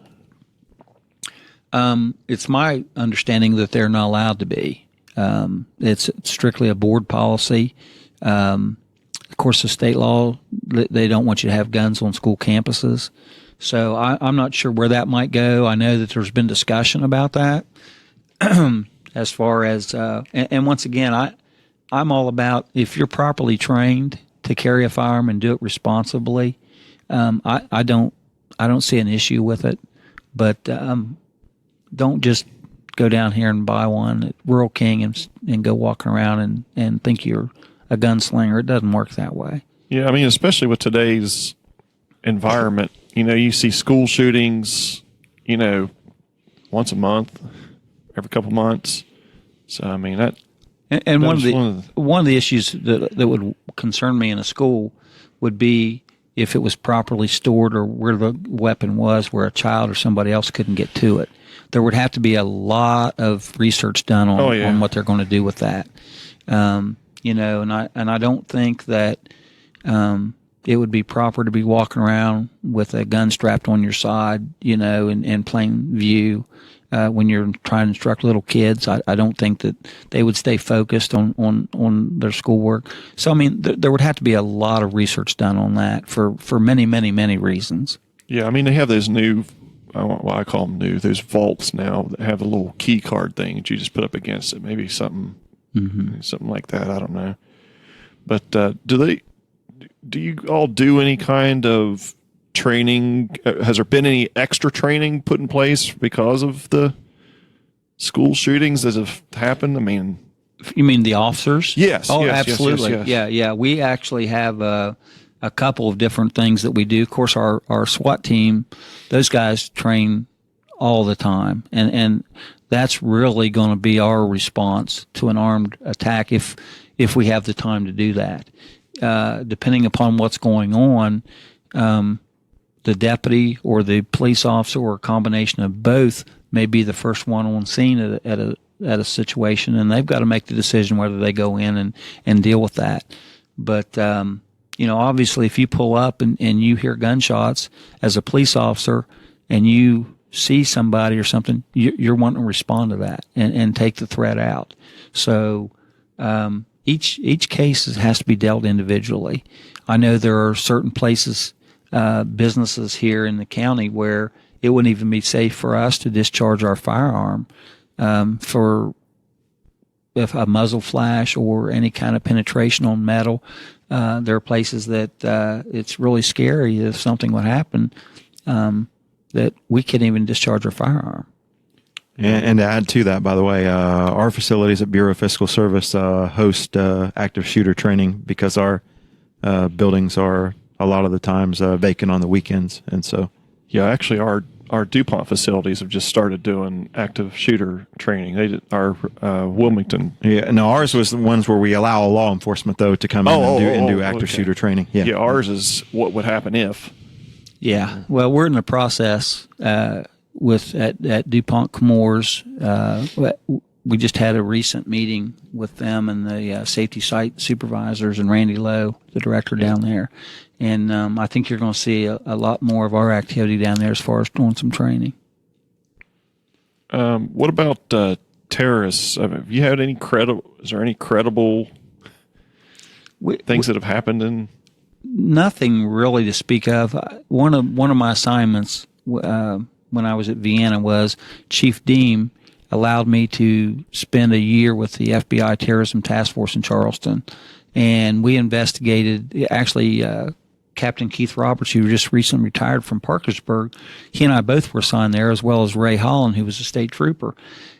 It's my understanding that they're not allowed to be. It's strictly a board policy. Of course, the state law, they don't want you to have guns on school campuses. So I'm not sure where that might go. I know that there's been discussion about that. As far as, and once again, I'm all about, if you're properly trained to carry a firearm and do it responsibly, I don't see an issue with it. But don't just go down here and buy one at Rural King and go walking around and think you're a gunslinger. It doesn't work that way. Yeah, I mean, especially with today's environment, you see school shootings, once a month, every couple months. So, I mean, that. And one of the issues that would concern me in a school would be if it was properly stored or where the weapon was, where a child or somebody else couldn't get to it. There would have to be a lot of research done on what they're going to do with that. And I don't think that it would be proper to be walking around with a gun strapped on your side, in plain view. When you're trying to instruct little kids, I don't think that they would stay focused on their schoolwork. So, I mean, there would have to be a lot of research done on that for many, many, many reasons. Yeah, I mean, they have those new, I call them new, those vaults now that have a little key card thing that you just put up against it. Maybe something like that. I don't know. But do you all do any kind of training? Has there been any extra training put in place because of the school shootings that have happened? I mean, you mean the officers? Yes. Oh, yes, absolutely. Yes. Yeah. We actually have a couple of different things that we do. Of course, our SWAT team, those guys train all the time, and that's really going to be our response to an armed attack if we have the time to do that. Depending upon what's going on, the deputy or the police officer or a combination of both may be the first one on scene at a situation, and they've got to make the decision whether they go in and deal with that. But obviously, if you pull up and you hear gunshots as a police officer and you see somebody or something, you're wanting to respond to that and take the threat out. So each case has to be dealt individually. I know there are certain places, businesses here in the county where it wouldn't even be safe for us to discharge our firearm for if a muzzle flash or any kind of penetration on metal. There are places that it's really scary if something would happen that we can't even discharge our firearm. And to add to that, by the way, our facilities at Bureau of Fiscal Service host active shooter training because our buildings are a lot of the times vacant on the weekends, and so actually our DuPont facilities have just started doing active shooter training. They did our Wilmington. Yeah, no, ours was the ones where we allow law enforcement though to come in and do active shooter training. Yeah, ours is what would happen if. Yeah, well, we're in the process with at DuPont Comores. We just had a recent meeting with them and the safety site supervisors and Randy Lowe, the director down there. And I think you're going to see a lot more of our activity down there as far as doing some training. What about terrorists? Have you had any is there any credible things that have happened in? Nothing really to speak of. One of my assignments when I was at Vienna was Chief Deem allowed me to spend a year with the FBI Terrorism Task Force in Charleston, and we investigated. Actually, Captain Keith Roberts, who just recently retired from Parkersburg, he and I both were assigned there, as well as Ray Holland, who was a state trooper,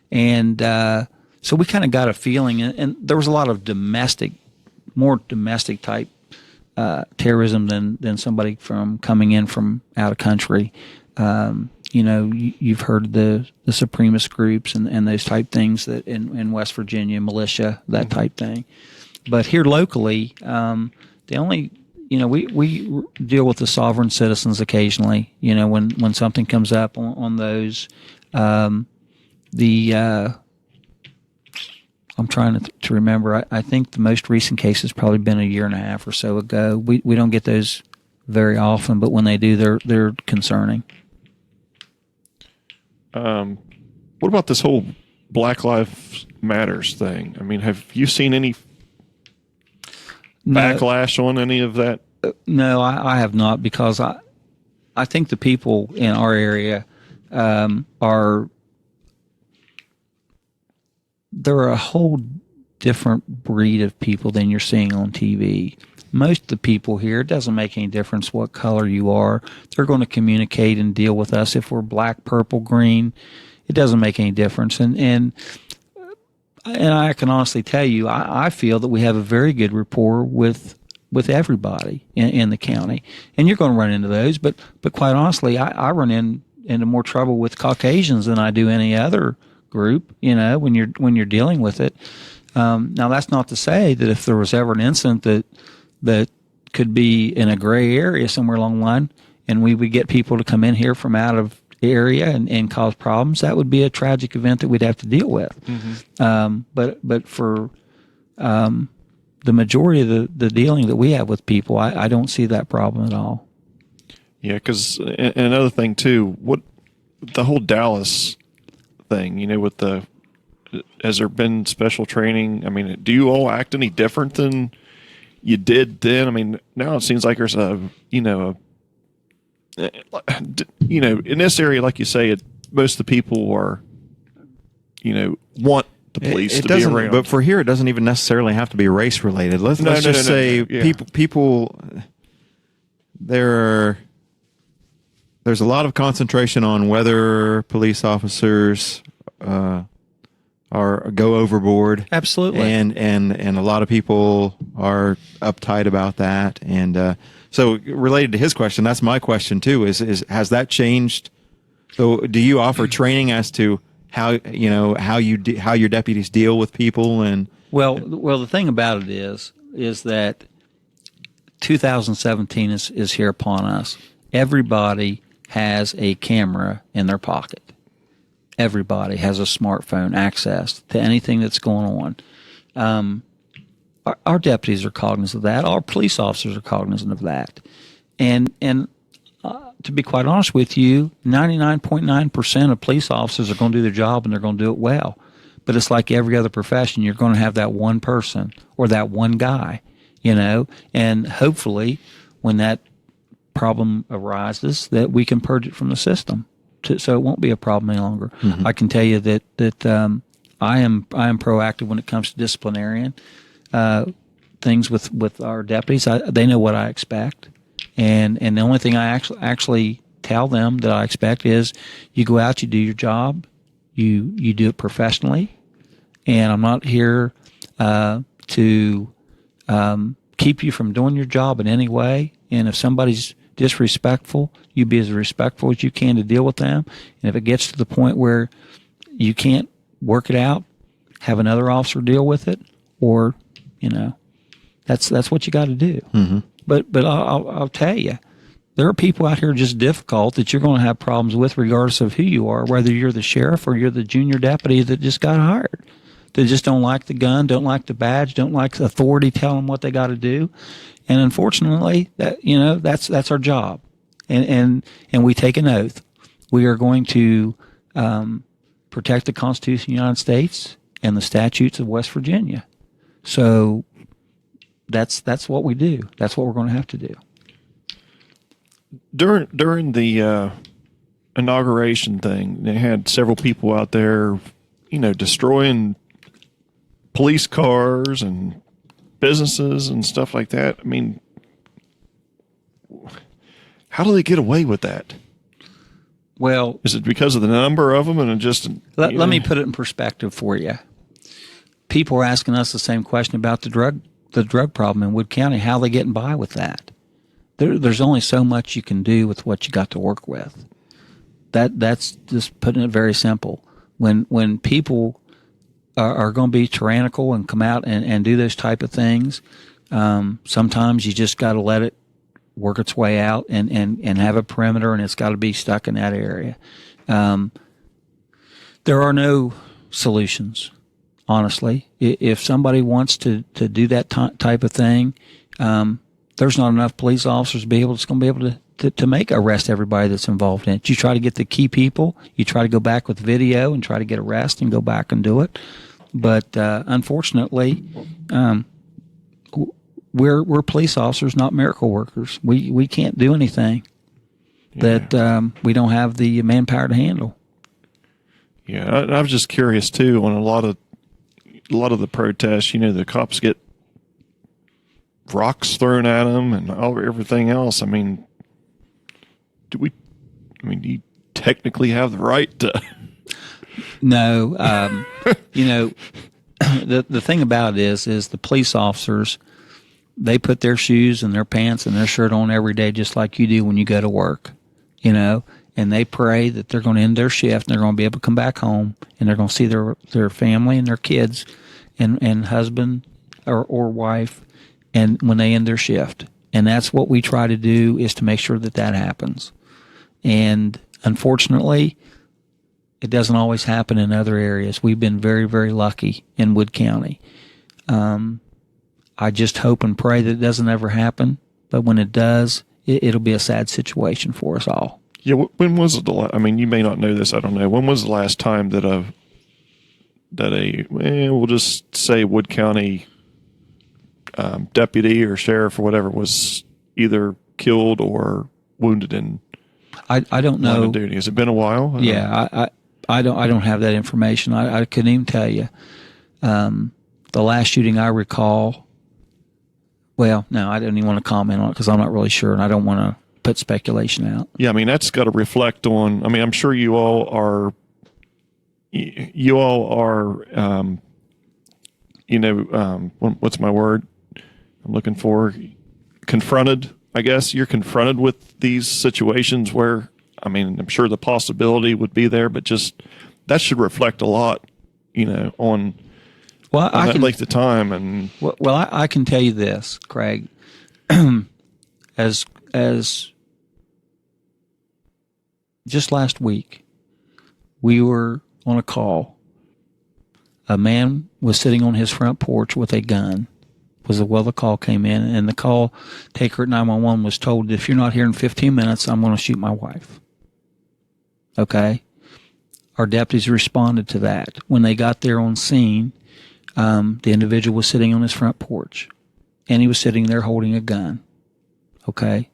and so we kind of got a feeling. And there was a lot of more domestic type terrorism than somebody coming in from out of country. You've heard the supremacist groups and those type things that in West Virginia, militia, that type thing. But here locally, the only, we deal with the sovereign citizens occasionally, when something comes up on those, I'm trying to remember. I think the most recent case has probably been a year and a half or so ago. We don't get those very often, but when they do, they're concerning. What about this whole Black Lives Matters thing? I mean, have you seen any backlash on any of that? No, I have not, because I think the people in our area they're a whole different breed of people than you're seeing on TV. Most of the people here, it doesn't make any difference what color you are. They're going to communicate and deal with us. If we're black, purple, green, it doesn't make any difference. And I can honestly tell you, I feel that we have a very good rapport with everybody in the county. And you're going to run into those, but quite honestly, I run into more trouble with Caucasians than I do any other group, when you're dealing with it. Now, that's not to say that if there was ever an incident that could be in a gray area somewhere along the line, and we would get people to come in here from out of the area and cause problems, that would be a tragic event that we'd have to deal with. Mm-hmm. But for the majority of the dealing that we have with people, I don't see that problem at all. Yeah, because another thing too, what the whole Dallas thing, with has there been special training? I mean, do you all act any different than you did then? I mean, now it seems like there's in this area, like you say, most of the people are, want the police It to be doesn't, around. but for here, it doesn't even necessarily have to be race related. Let's just say Yeah. people. There's a lot of concentration on whether police officers are go overboard. Absolutely. And a lot of people are uptight about that. And so related to his question, that's my question too, is has that changed? So do you offer training as to how your deputies deal with people? And well, the thing about it is that 2017 is here upon us. Everybody has a camera in their pocket. Everybody has a smartphone access to anything that's going on. Our deputies are cognizant of that. Our police officers are cognizant of that. And to be quite honest with you, 99.9% of police officers are going to do their job and they're going to do it well. But it's like every other profession. You're going to have that one person or that one guy, and hopefully when that problem arises that we can purge it from the system so it won't be a problem any longer. Mm-hmm. I can tell you that I am proactive when it comes to disciplinarian things with our deputies. They know what I expect, and the only thing I actually tell them that I expect is you go out, you do your job, you do it professionally, and I'm not here to keep you from doing your job in any way. And if somebody's disrespectful, you be as respectful as you can to deal with them. And if it gets to the point where you can't work it out, have another officer deal with it, or that's what you got to do. Mm-hmm. But I'll tell you, there are people out here just difficult that you're going to have problems with, regardless of who you are, whether you're the sheriff or you're the junior deputy that just got hired. They just don't like the gun, don't like the badge, don't like the authority telling them what they got to do. And unfortunately, that's our job. And we take an oath. We are going to protect the Constitution of the United States and the statutes of West Virginia. So that's what we do. That's what we're going to have to do. During the inauguration thing, they had several people out there, destroying police cars and businesses and stuff like that. I mean, how do they get away with that? Well, is it because of the number of them and just let me put it in perspective for you. People are asking us the same question about the drug problem in Wood County. How are they getting by with that? There's only so much you can do with what you got to work with. That's just putting it very simple. When people are going to be tyrannical and come out and do those type of things, sometimes you just got to let it work its way out and have a perimeter, and it's got to be stuck in that area. There are no solutions, honestly. If somebody wants to do that type of thing, there's not enough police officers that's going to be able to make arrest everybody that's involved in it. You try to get the key people, you try to go back with video and try to get arrested and go back and do it. But unfortunately, we're police officers, not miracle workers. We can't do anything that we don't have the manpower to handle. Yeah, I was just curious too. On a lot of the protests, the cops get rocks thrown at them and everything else. I mean, do you technically have the right to? No, the thing about it is the police officers, they put their shoes and their pants and their shirt on every day, just like you do when you go to work, and they pray that they're going to end their shift and they're going to be able to come back home and they're going to see their family and their kids and husband or wife, and when they end their shift. And that's what we try to do, is to make sure that happens. And unfortunately, it doesn't always happen in other areas. We've been very, very lucky in Wood County. I just hope and pray that it doesn't ever happen. But when it does, it'll be a sad situation for us all. Yeah. When was the last? I mean, you may not know this. I don't know. When was the last time that we'll just say Wood County deputy or sheriff or whatever was either killed or wounded in I don't line know. of duty? Has it been a while? I don't have that information. I couldn't even tell you. The last shooting I recall, well, no, I don't even want to comment on it because I'm not really sure, and I don't want to put speculation out. Yeah, I mean, that's got to reflect on, I mean, I'm sure you all are, what's my word I'm looking for? Confronted, I guess. You're confronted with these situations where, I mean, I'm sure the possibility would be there, but just that should reflect a lot, on that length of time. And well, I can tell you this, Craig, as just last week, we were on a call. A man was sitting on his front porch with a gun. The call came in, and the call taker at 911 was told, if you're not here in 15 minutes, I'm going to shoot my wife. Okay? Our deputies responded to that. When they got there on scene, the individual was sitting on his front porch, and he was sitting there holding a gun. Okay?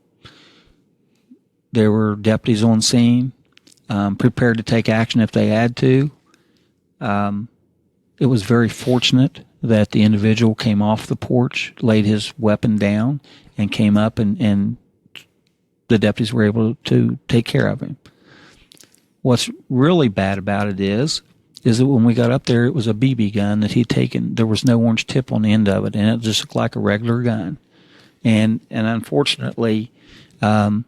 There were deputies on scene, prepared to take action if they had to. It was very fortunate that the individual came off the porch, laid his weapon down, and came up, and the deputies were able to take care of him. What's really bad about it is that when we got up there, it was a BB gun that he'd taken. There was no orange tip on the end of it, and it just looked like a regular gun. And unfortunately, there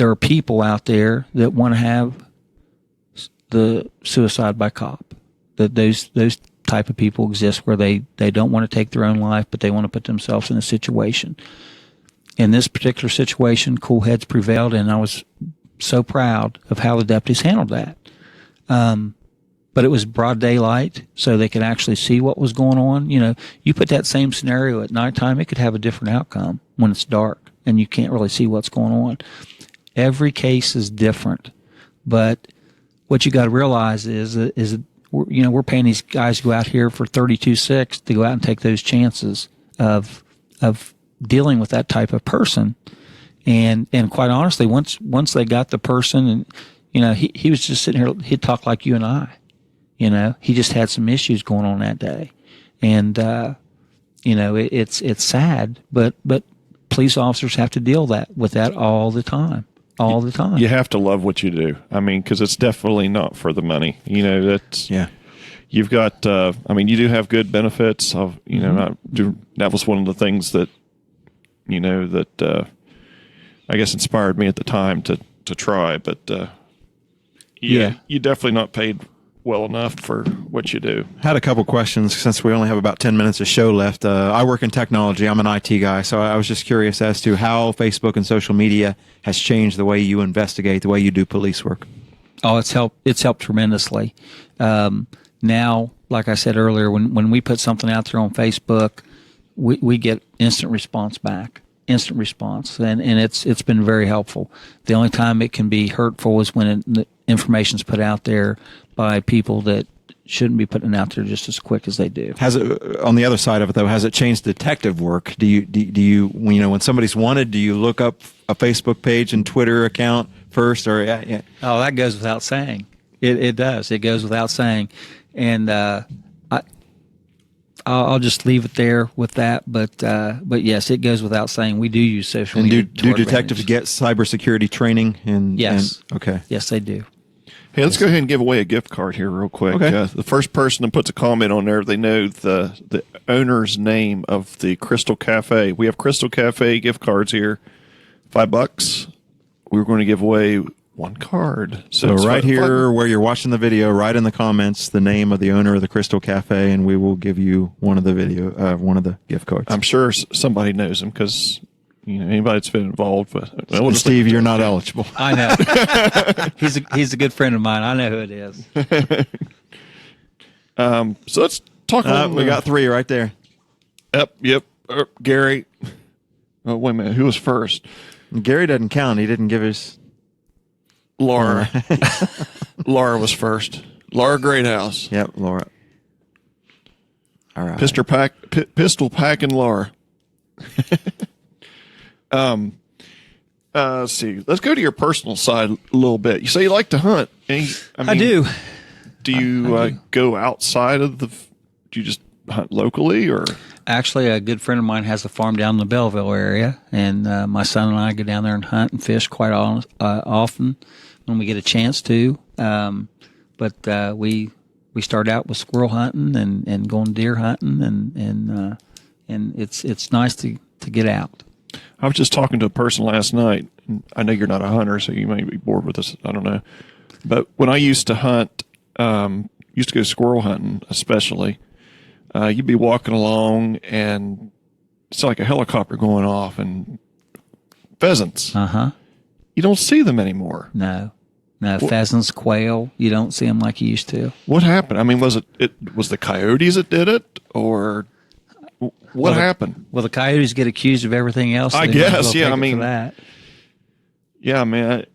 are people out there that want to have the suicide by cop. That those type of people exist where they don't want to take their own life, but they want to put themselves in a situation. In this particular situation, cool heads prevailed, and I was so proud of how the deputies handled that. But it was broad daylight, so they could actually see what was going on. You put that same scenario at nighttime, it could have a different outcome when it's dark and you can't really see what's going on. Every case is different, but what you got to realize is we're paying these guys to go out here for 32.6 to go out and take those chances of dealing with that type of person. And quite honestly, once they got the person, and he was just sitting here, he'd talk like you and I. He just had some issues going on that day, and it's sad, but police officers have to deal with that all the time. All the time. You have to love what you do. I mean, because it's definitely not for the money. You've got. You do have good benefits. That was one of the things that, I guess inspired me at the time to try. But you're definitely not paid well enough for what you do. Had a couple questions since we only have about 10 minutes of show left. I work in technology. I'm an IT guy, so I was just curious as to how Facebook and social media has changed the way you investigate, the way you do police work. Oh, it's helped tremendously. Now, like I said earlier, when we put something out there on Facebook, we get instant response back. Instant response, and it's been very helpful. The only time it can be hurtful is when the information's put out there by people that shouldn't be putting it out there just as quick as they do. Has it, on the other side of it though, has it changed detective work? Do you when somebody's wanted, do you look up a Facebook page and Twitter account first, or yeah? Oh, that goes without saying. It does. It goes without saying, and I'll just leave it there with that. But yes, it goes without saying. We do use social media. And do detectives get cybersecurity training? Yes. Okay. Yes, they do. Hey, let's go ahead and give away a gift card here real quick. Okay. The first person that puts a comment on there, they know the owner's name of the Crystal Cafe. We have Crystal Cafe gift cards here, $5. We're going to give away one card. So right here where you're watching the video, write in the comments the name of the owner of the Crystal Cafe, and we will give you one of the gift cards. I'm sure somebody knows him because anybody that's been involved. But Steve, you're not eligible. I know. He's a good friend of mine. I know who it is. So let's talk. We got 3 right there. Yep. Gary. Oh, wait a minute. Who was first? Gary doesn't count. He didn't give his. Laura. Laura was first. Laura Greathouse. Yep, Laura. All right. Pistol packing Laura. Let's see. Let's go to your personal side a little bit. You say you like to hunt. I do. Do you go outside of the? Do you just hunt locally, or? Actually, a good friend of mine has a farm down in the Belleville area, and my son and I go down there and hunt and fish quite often when we get a chance to. But we start out with squirrel hunting and going deer hunting, and it's nice to get out. I was just talking to a person last night. I know you're not a hunter, so you may be bored with this. I don't know. But when I used to hunt, used to go squirrel hunting, especially, you'd be walking along and it's like a helicopter going off and pheasants. Uh-huh. You don't see them anymore. No, pheasants, quail, you don't see them like you used to. What happened? I mean, was the coyotes that did it, or what happened? Well, the coyotes get accused of everything else. I They might guess, as well yeah. take I it mean, for that. Yeah, man.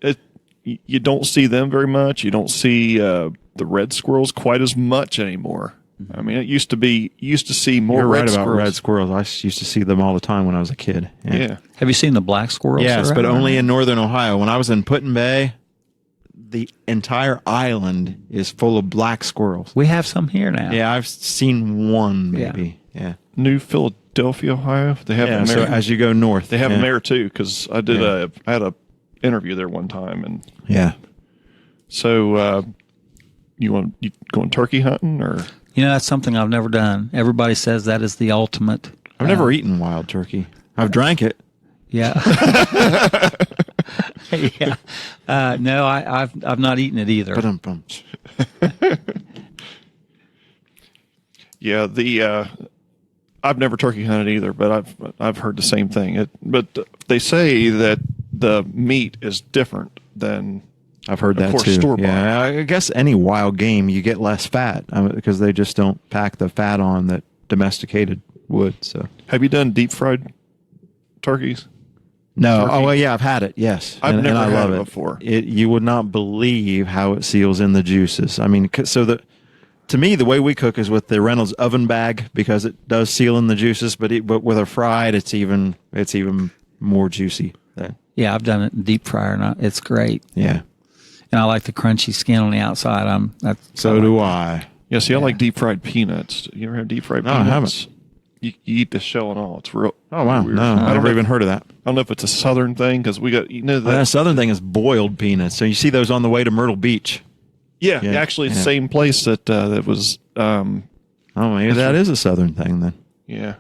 You don't see them very much. You don't see the red squirrels quite as much anymore. I mean, it used to see more You're red right about squirrels. red squirrels. I used to see them all the time when I was a kid. Yeah. Have you seen the black squirrels? Yes, around? but only in northern Ohio. When I was in Put-in Bay, the entire island is full of black squirrels. We have some here now. Yeah, I've seen one maybe. Yeah. New Philadelphia, Ohio. They have them So there. as you go north, They have yeah. them there too, because I had a interview there one time, and Yeah. so you going turkey hunting, or? You know, that's something I've never done. Everybody says that is the ultimate. I've never eaten wild turkey. I've drank it. Yeah. Yeah. No, I've not eaten it either. Yeah, I've never turkey hunted either, but I've heard the same thing. But they say that the meat is different than. I've heard that too. Store-bought. Yeah, I guess any wild game you get less fat because they just don't pack the fat on that domesticated would. So, have you done deep fried turkeys? no, Turkey? oh well, yeah, I've had it. Yes, I've never I had love it it before. You would not believe how it seals in the juices. I mean, to me, the way we cook is with the Reynolds oven bag because it does seal in the juices. But with a fried, it's even more juicy. Yeah, I've done it in deep fryer, and it's great. Yeah. And I like the crunchy skin on the outside. So do I. Yeah, see, I like deep fried peanuts. You ever have deep fried peanuts? I haven't. You eat the shell and all. It's real. Oh wow, weird. no, I've never even heard of that. I don't know if it's a southern thing because we got That southern thing is boiled peanuts. So you see those on the way to Myrtle Beach. Yeah, actually, it's the same place that was. Oh, maybe that is a southern thing then. Yeah.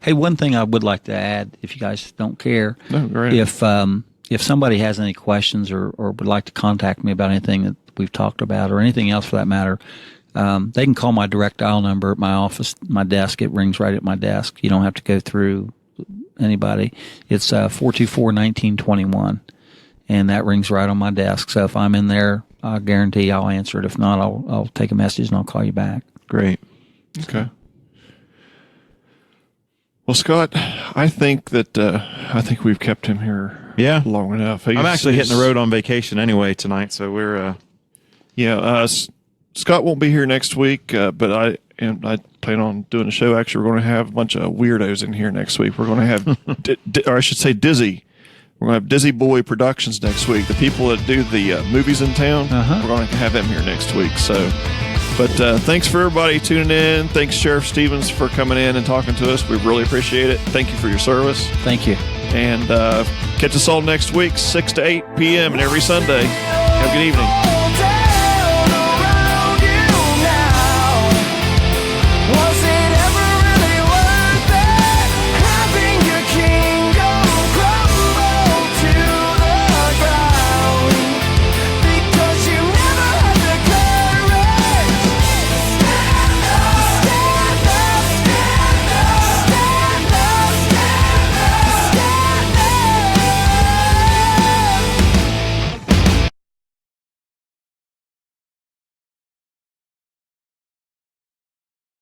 Hey, one thing I would like to add, if you guys don't care, No, go right if somebody has any questions or would like to contact me about anything that we've talked about or anything else for that matter, they can call my direct dial number at my office, my desk. It rings right at my desk. You don't have to go through anybody. It's 424-1921, and that rings right on my desk. So if I'm in there, I guarantee I'll answer it. If not, I'll take a message and I'll call you back. Great. Okay. Well, Scott, I think we've kept him here long enough. I'm actually hitting the road on vacation anyway tonight, so we're Scott won't be here next week, but I plan on doing a show. Actually, we're going to have a bunch of weirdos in here next week. We're going to have, or I should say, Dizzy. We're going to have Dizzy Boy Productions next week. The people that do the movies in town. We're going to have them here next week. So. But thanks for everybody tuning in. Thanks, Sheriff Stevens, for coming in and talking to us. We really appreciate it. Thank you for your service. Thank you. And catch us all next week, 6 to 8 p.m. and every Sunday. Have a good evening.